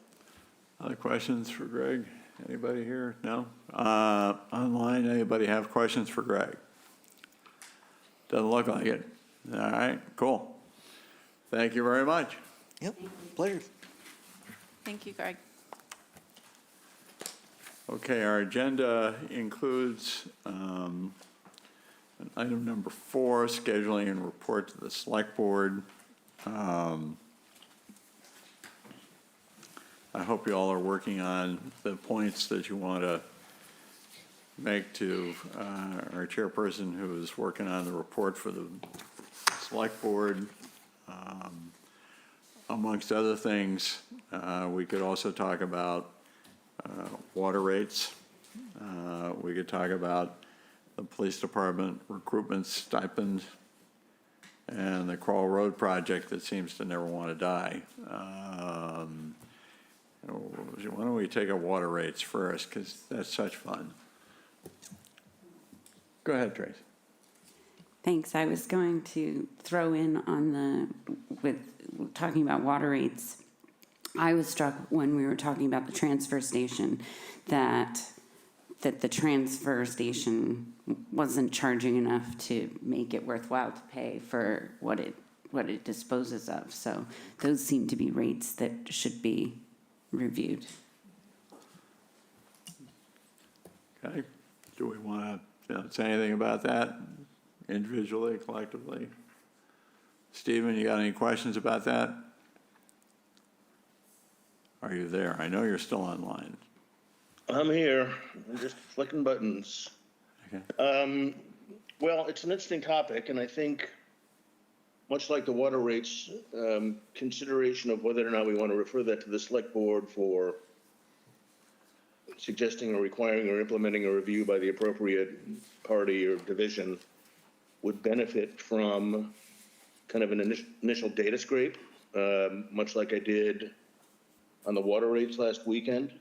Other questions for Greg? Anybody here? No? Online, anybody have questions for Greg? Doesn't look like it. All right, cool. Thank you very much. Yep, pleasure. Thank you, Greg. Okay, our agenda includes item number 4, scheduling and report to the select board. I hope you all are working on the points that you want to make to our chairperson who is working on the report for the select board. Amongst other things, we could also talk about water rates. We could talk about the police department recruitment stipend and the Crawl Road project that seems to never want to die. Why don't we take up water rates first, because that's such fun. Go ahead, Trace. Thanks. I was going to throw in on with talking about water rates. I was struck when we were talking about the transfer station that that the transfer station wasn't charging enough to make it worthwhile to pay for what it disposes of. So those seem to be rates that should be reviewed. Okay, do we want to say anything about that individually, collectively? Stephen, you got any questions about that? Are you there? I know you're still online. I'm here. I'm just flicking buttons. Okay. Well, it's an interesting topic, and I think, much like the water rates, consideration of whether or not we want to refer that to the select board for suggesting or requiring or implementing a review by the appropriate party or division would benefit from kind of an initial data scrape, much like I did on the water rates last weekend.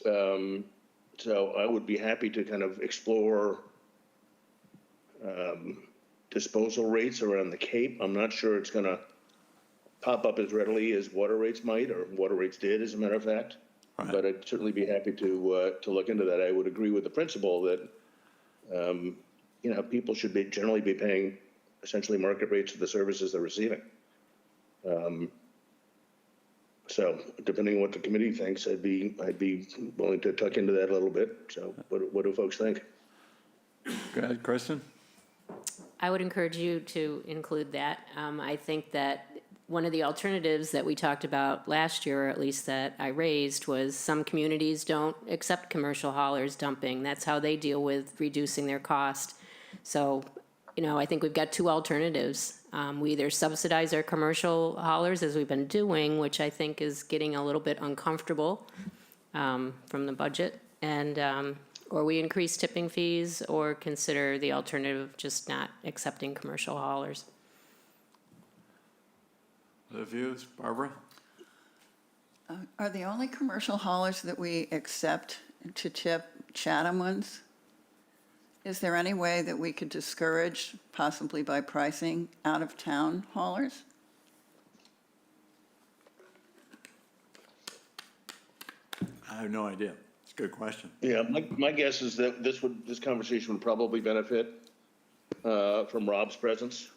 So I would be happy to kind of explore disposal rates around the Cape. I'm not sure it's going to pop up as readily as water rates might, or water rates did, as a matter of fact. Right. But I'd certainly be happy to look into that. I would agree with the principle that people should generally be paying essentially market rates for the services they're receiving. So depending on what the committee thinks, I'd be willing to tuck into that a little bit. So what do folks think? Go ahead, Kristen. I would encourage you to include that. I think that one of the alternatives that we talked about last year, or at least that I raised, was some communities don't accept commercial haulers dumping. That's how they deal with reducing their cost. So, I think we've got two alternatives. We either subsidize our commercial haulers, as we've been doing, which I think is getting a little bit uncomfortable from the budget, and or we increase tipping fees, or consider the alternative of just not accepting commercial haulers. The views, Barbara? Are the only commercial haulers that we accept to tip Chatham ones? Is there any way that we could discourage, possibly by pricing, out-of-town haulers? I have no idea. It's a good question. Yeah, my guess is that this conversation would probably benefit from Rob's presence.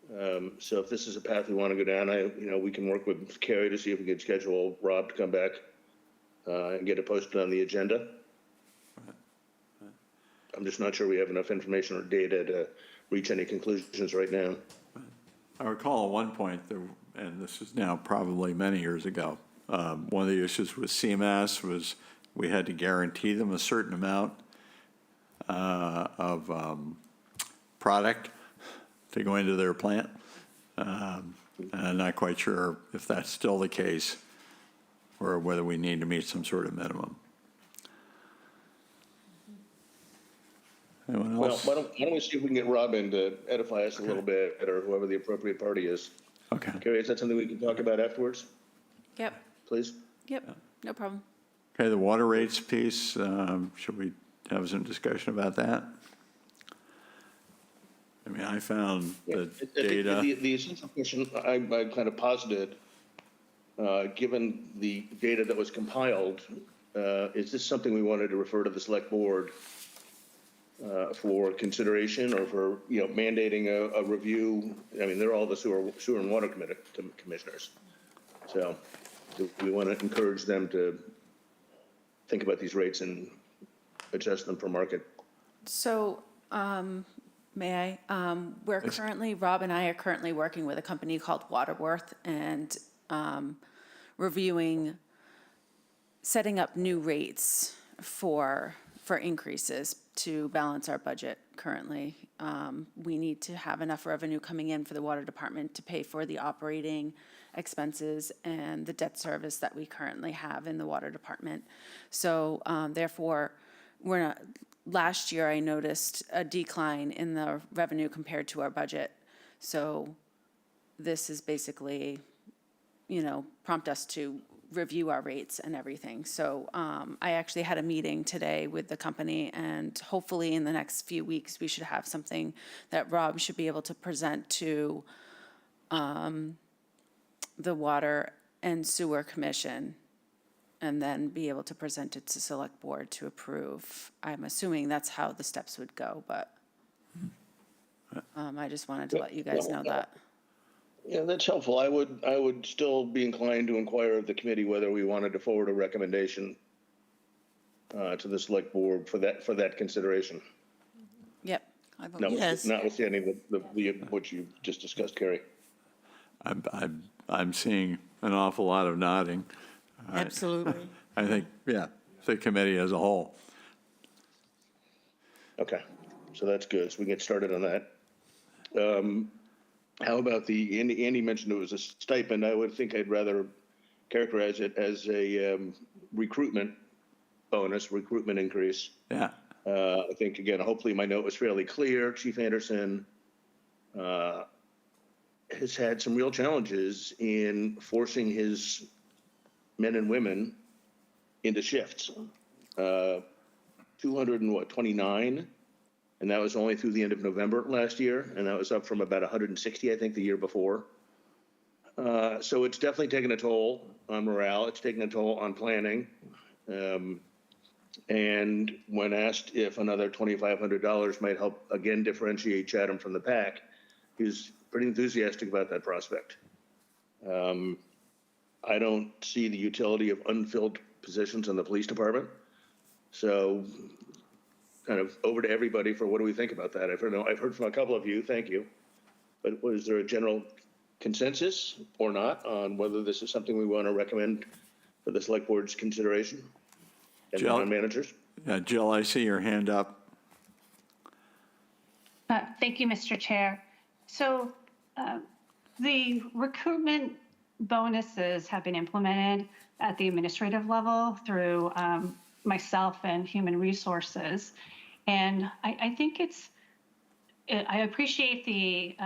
So if this is a path we want to go down, we can work with Carrie to see if we can schedule Rob to come back and get it posted on the agenda. I'm just not sure we have enough information or data to reach any conclusions right now. I recall at one point, and this is now probably many years ago, one of the issues with CMAS was we had to guarantee them a certain amount of product to go into their plant. And I'm not quite sure if that's still the case, or whether we need to meet some sort of minimum. Anyone Well, else? why don't we see if we can get Rob in to edify us a little bit, or whoever the appropriate party is. Okay. Carrie, is that something we can talk about afterwards, Yep, please? yep, no problem. Okay, the water rates piece, should we have some discussion about that? I mean, I found the I think data. The essential question I kind of posited, given the data that was compiled, is this something we wanted to refer to the select board for consideration, or for, mandating a review? I mean, they're all the sewer and water commissioners. So do we want to encourage them to think about these rates and adjust them for market? So, may I? Rob and I are currently working with a company called Waterworth, and reviewing, setting up new rates for increases to balance our budget currently. We need to have enough revenue coming in for the water department to pay for the operating expenses and the debt service that we currently have in the water department. So therefore, last year I noticed a decline in the revenue compared to our budget. So this is basically, prompt us to review our rates and everything. So I actually had a meeting today with the company, and hopefully in the next few weeks, we should have something that Rob should be able to present to the Water and Sewer Commission and then be able to present it to select board to approve. I'm assuming that's how the steps would go, but I just wanted to let you guys know that. Yeah, that's helpful. I would still be inclined to inquire of the committee whether we wanted to forward a recommendation to the select board for that consideration. Yep. I vote Yes. Notwithstanding what you just discussed, Carrie. I'm seeing an awful lot of nodding. Absolutely. I think, yeah, the committee as a whole. Okay, so that's good. So we can get started on that. How about Andy mentioned it was a stipend. I would think I'd rather characterize it as a recruitment bonus, recruitment increase. Yeah. I think, again, hopefully my note was fairly clear. Chief Anderson has had some real challenges in forcing his men and women into shifts. 229, and that was only through the end of November last year, and that was up from about 160, I think, the year before. So it's definitely taken a toll on morale. It's taken a toll on planning. And when asked if another $2,500 might help again differentiate Chatham from the pack, he was pretty enthusiastic about that prospect. I don't see the utility of unfilled positions in the police department. So kind of over to everybody for what do we think about that? I've heard from a couple of you, thank you. But was there a general consensus or not on whether this is something we want to recommend for the select board's consideration and the Jill? town managers? Jill, I see your hand up. Thank you, Mr. Chair. So the recruitment bonuses have been implemented at the administrative level through myself and Human Resources. And I think I appreciate the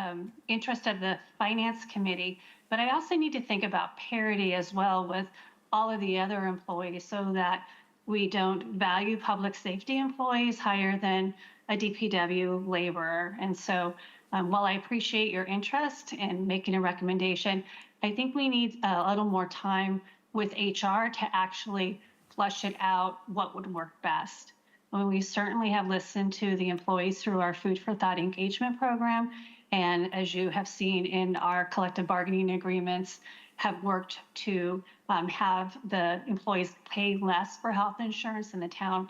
interest of the Finance Committee, but I also need to think about parity as well with all of the other employees so that we don't value public safety employees higher than a DPW laborer. And so while I appreciate your interest in making a recommendation, I think we need a little more time with HR to actually flush it out what would work best. We certainly have listened to the employees through our Food for Thought engagement program. And as you have seen in our collective bargaining agreements, have worked to have the employees pay less for health insurance, and the town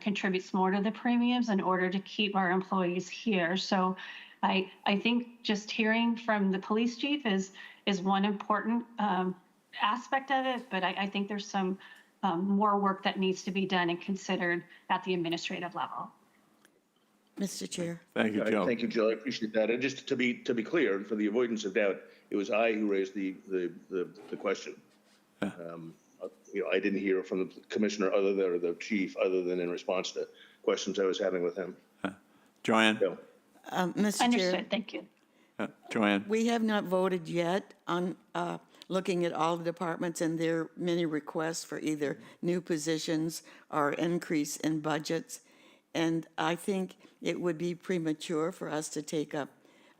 contributes more to the premiums in order to keep our employees here. So I think just hearing from the police chief is one important aspect of it, but I think there's some more work that needs to be done and considered at the administrative level. Mr. Chair. Thank you, Jill. Thank you, Jill. I appreciate that. And just to be clear, for the avoidance of doubt, it was I who raised the question. I didn't hear from the commissioner or the chief other than in response to questions I was having with him. Joanne? Bill. Mr. Chair. Understood. Thank you. Joanne? We have not voted yet on looking at all the departments and their many requests for either new positions or increase in budgets. And I think it would be premature for us to take up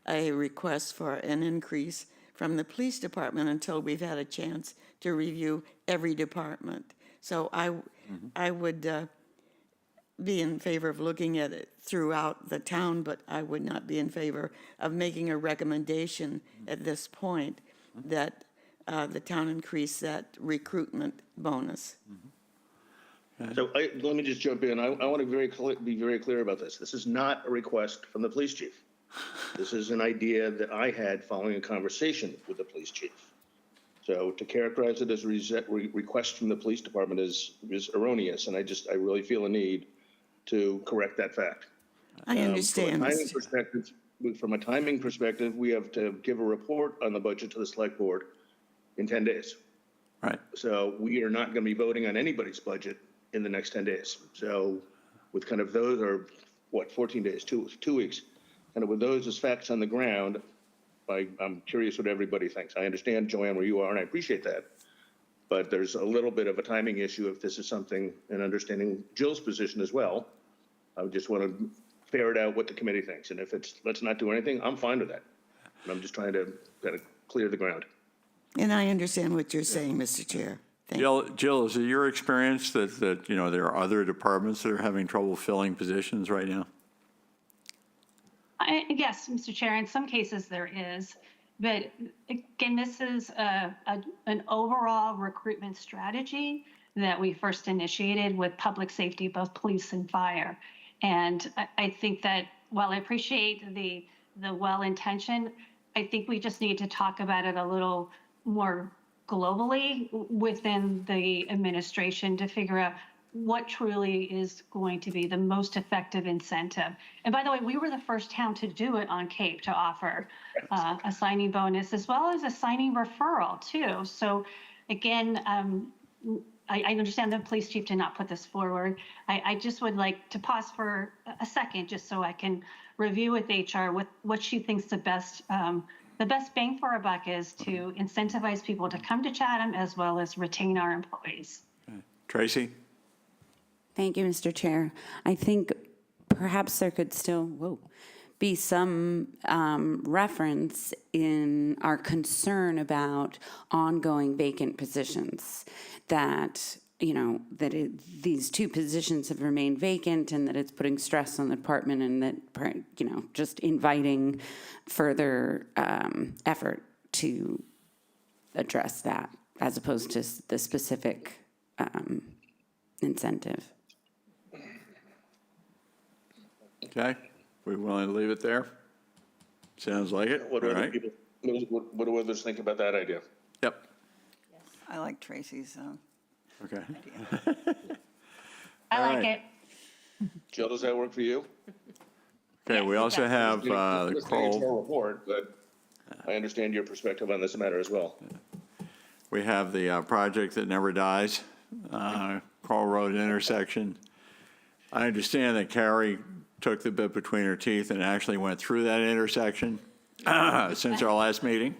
a request for an increase from the police department until we've had a chance to review every department. So I would be in favor of looking at it throughout the town, but I would not be in favor of making a recommendation at this point that the town increase that recruitment bonus. So let me just jump in. I want to be very clear about this. This is not a request from the police chief. This is an idea that I had following a conversation with the police chief. So to characterize it as a request from the police department is erroneous, and I really feel a need to correct that fact. I understand. From a timing perspective, we have to give a report on the budget to the select board in 10 days. Right. So we are not going to be voting on anybody's budget in the next 10 days. So with kind of those, or 14 days, 2 weeks, kind of with those as facts on the ground, I'm curious what everybody thinks. I understand, Joanne, where you are, and I appreciate that. But there's a little bit of a timing issue if this is something, and understanding Jill's position as well. I would just want to ferret out what the committee thinks. And if it's, let's not do anything, I'm fine with that. And I'm just trying to kind of clear the ground. And I understand what you're saying, Mr. Chair. Jill, is it your experience that, you know, there are other departments that are having trouble filling positions right now? Yes, Mr. Chair, in some cases there is. But again, this is an overall recruitment strategy that we first initiated with public safety, both police and fire. And I think that while I appreciate the well-intentioned, I think we just need to talk about it a little more globally within the administration to figure out what truly is going to be the most effective incentive. And by the way, we were the first town to do it on Cape, to offer a signing bonus as well as a signing referral too. So again, I understand the police chief did not put this forward. I just would like to pause for a second just so I can review with HR what she thinks the best bang for our buck is to incentivize people to come to Chatham as well as retain our employees. Tracy? Thank you, Mr. Chair. I think perhaps there could still, be some reference in our concern about ongoing vacant positions, that, you know, that these two positions have remained vacant and that it's putting stress on the department, and that, you know, just inviting further effort to address that as opposed to the specific incentive. Okay, we willing to leave it there? Sounds like it. What do All other right. people, what do others think about that idea? Yep, I like Tracy's okay. I All like right. it. Jill, does that work for you? Okay, we Yes, it also does. have the It's a Kroll, report, but I understand your perspective on this matter as well. we have the project that never dies, Kroll Road intersection. I understand that Carrie took the bit between her teeth and actually went through that intersection since our last meeting.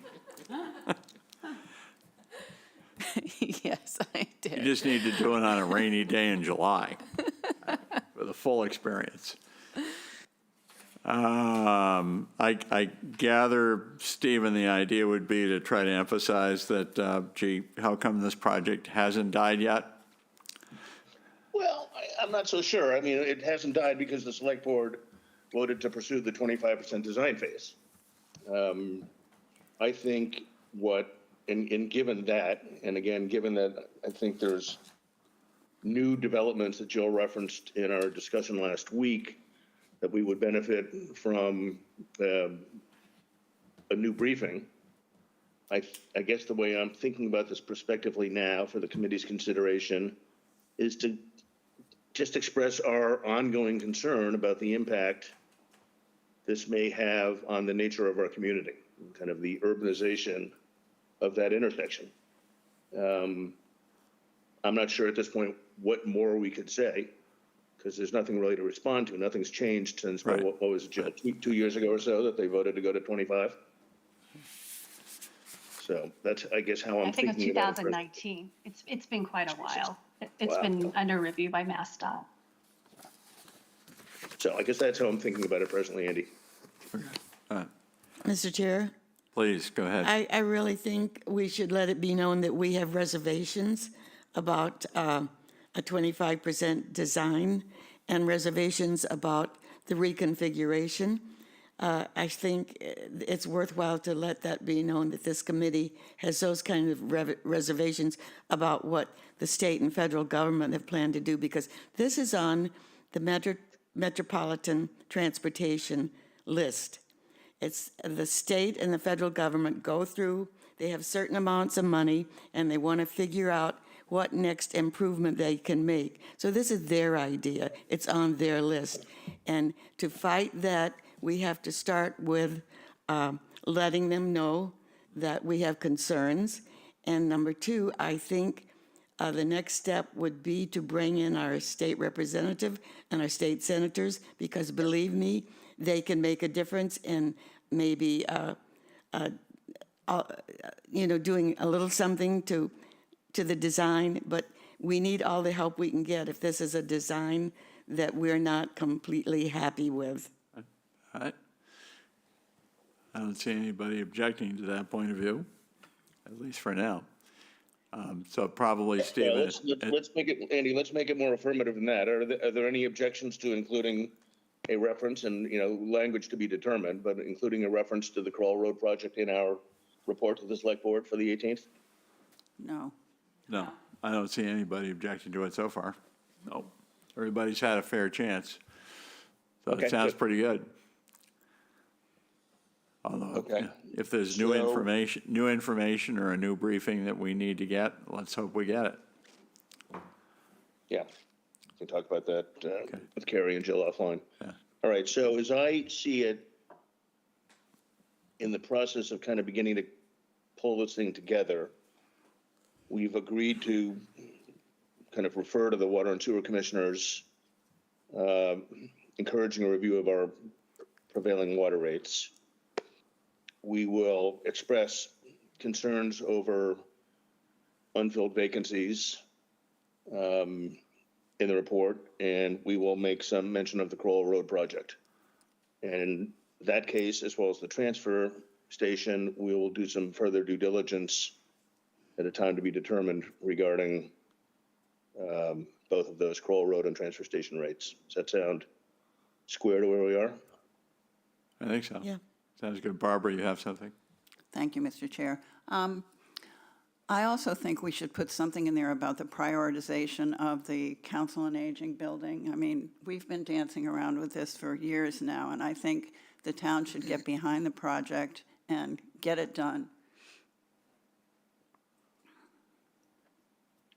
Yes, I You did. just need to do it on a rainy day in July for the full experience. I gather, Stephen, the idea would be to try to emphasize that, gee, how come this project hasn't died yet? Well, I'm not so sure. I mean, it hasn't died because the select board voted to pursue the 25% design phase. I think and given that, and again, given that I think there's new developments that Jill referenced in our discussion last week, that we would benefit from a new briefing. I guess the way I'm thinking about this prospectively now for the committee's consideration is to just express our ongoing concern about the impact this may have on the nature of our community, kind of the urbanization of that intersection. I'm not sure at this point what more we could say, because there's nothing really to respond to. Nothing's changed since, Right. what was it, Jill, 2 years ago or so, that they voted to go to 25? So that's, I guess, how I'm I think it was thinking about it. 2019. It's been quite a while. It's Wow. been under review by MassDOT. So I guess that's how I'm thinking about it presently, Andy. Mr. Chair, Please, go ahead. I really think we should let it be known that we have reservations about a 25% design and reservations about the reconfiguration. I think it's worthwhile to let that be known that this committee has those kind of reservations about what the state and federal government have planned to do, because this is on the metropolitan transportation list. It's the state and the federal government go through, they have certain amounts of money, and they want to figure out what next improvement they can make. So this is their idea. It's on their list. And to fight that, we have to start with letting them know that we have concerns. And number two, I think the next step would be to bring in our state representative and our state senators, because believe me, they can make a difference in maybe, doing a little something to the design, but we need all the help we can get if this is a design that we're not completely happy with. All right. I don't see anybody objecting to that point of view, at least for now. So probably, Well, Stephen, let's make it, Andy, let's make it more affirmative than that. Are there any objections to including a reference and, language to be determined, but including a reference to the Crawl Road project in our report to the select board for the 18th? No. no, I don't see anybody objecting to it so far. No, everybody's had a fair chance. So Okay, it sounds good. pretty good. Although, Okay. if there's So- new information or a new briefing that we need to get, let's hope we get it. Yeah, we can talk about that with Carrie and Jill offline. Yeah. All right, so as I see it, in the process of kind of beginning to pull this thing together, we've agreed to kind of refer to the Water and Sewer Commissioners, encouraging a review of our prevailing water rates. We will express concerns over unfilled vacancies in the report, and we will make some mention of the Crowell Road project. And in that case, as well as the transfer station, we will do some further due diligence at a time to be determined regarding both of those, Crowell Road and transfer station rates. Does that sound square to where we are? I think so. Yeah. Sounds good. Barbara, you have something? Thank you, Mr. Chair. I also think we should put something in there about the prioritization of the Council on Aging building. I mean, we've been dancing around with this for years now, and I think the town should get behind the project and get it done.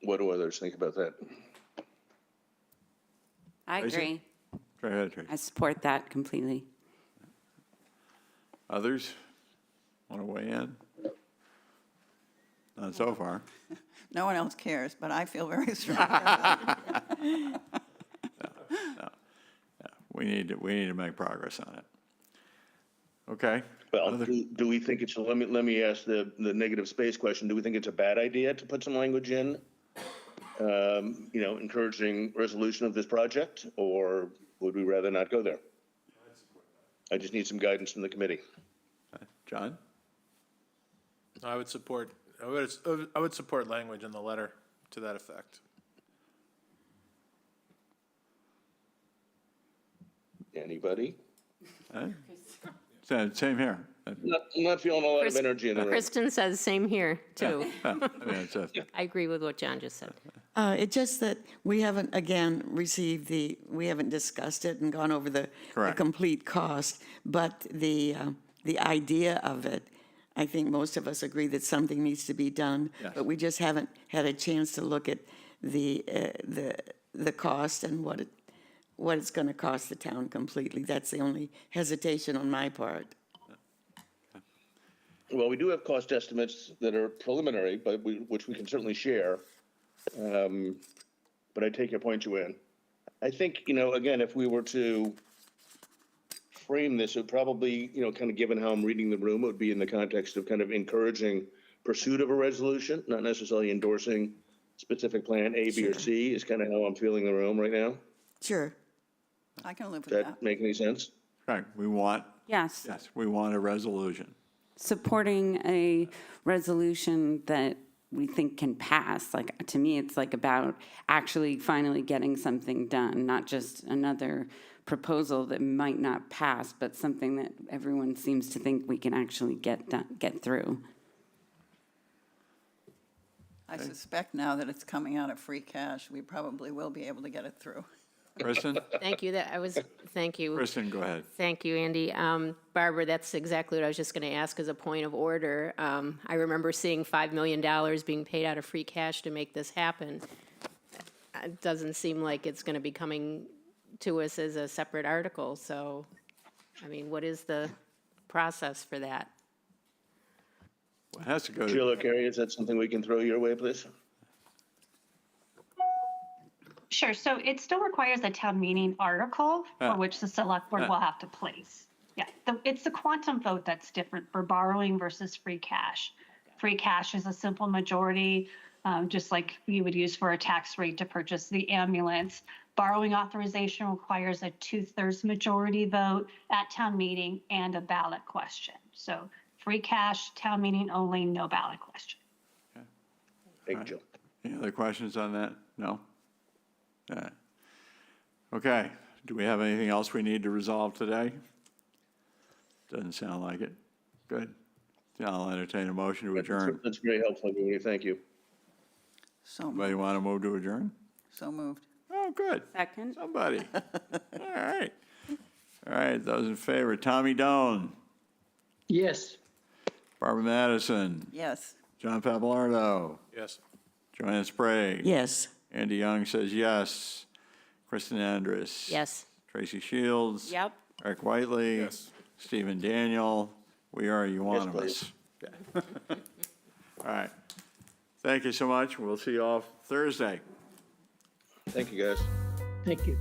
What do others think about that? I Tracy? agree. Go ahead, Tracy. I support that completely. Others want to weigh in? Not so far. No one else cares, but I feel very strongly about it. We need to make progress on it. Okay. Well, do we think it's, let me ask the negative space question. Do we think it's a bad idea to put some language in, encouraging resolution of this project, or would we rather not go there? I just need some guidance from the committee. John? I would support language in the letter to that effect. Anybody? Same here. I'm not feeling a lot of energy in the room. Kristen says same here, too. I mean, it's I agree with what John just said. It's just that we haven't, again, we haven't discussed it and gone over the Correct. complete cost, but the idea of it, I think most of us agree that something needs to be done. Yes. But we just haven't had a chance to look at the cost and what it's going to cost the town completely. That's the only hesitation on my part. Well, we do have cost estimates that are preliminary, but which we can certainly share. But I take your point, Joanne. I think, again, if we were to frame this, it would probably, kind of given how I'm reading the room, it would be in the context of kind of encouraging pursuit of a resolution, not necessarily endorsing specific plan A, B, or C is kind of how I'm feeling the room right now. Sure. I can live with Does that. that make any sense? right. We want Yes. we want a resolution. Supporting a resolution that we think can pass. Like, to me, it's like about actually finally getting something done, not just another proposal that might not pass, but something that everyone seems to think we can actually get through. I suspect now that it's coming out of free cash, we probably will be able to get it through. Kristen? Thank you. Thank you. Kristen, go ahead. Thank you, Andy. Barbara, that's exactly what I was just going to ask as a point of order. I remember seeing $5 million being paid out of free cash to make this happen. It doesn't seem like it's going to be coming to us as a separate article. So, I mean, what is the process for that? Well, it has to go to, Jill or Carrie, is that something we can throw your way, please? Sure, so it still requires a town meeting article for which the select board will have to place. Yeah, it's the quantum vote that's different for borrowing versus free cash. Free cash is a simple majority, just like you would use for a tax rate to purchase the ambulance. Borrowing authorization requires a 2/3 majority vote at town meeting and a ballot question. So free cash, town meeting only, no ballot question. Thank you, Joe. Any other questions on that? No? All right. Okay, do we have anything else we need to resolve today? Doesn't sound like it. Good. I'll entertain a motion to adjourn. That's very helpful, Amy. Thank you. So Somebody moved. want to move to adjourn? So moved. Oh, good. Second? Somebody. All right. All right, those in favor, Tommy Doan, Yes. Barbara Madison, Yes. John Papalardo, Yes. Joanne Sprague. Yes. Andy Young says yes. Kristen Andrus. Yes. Tracy Shields. Yep. Eric Whiteley. Yes. Stephen Daniel. We are unanimous. please. All right. Thank you so much. We'll see you all Thursday. Thank you, guys. Thank you.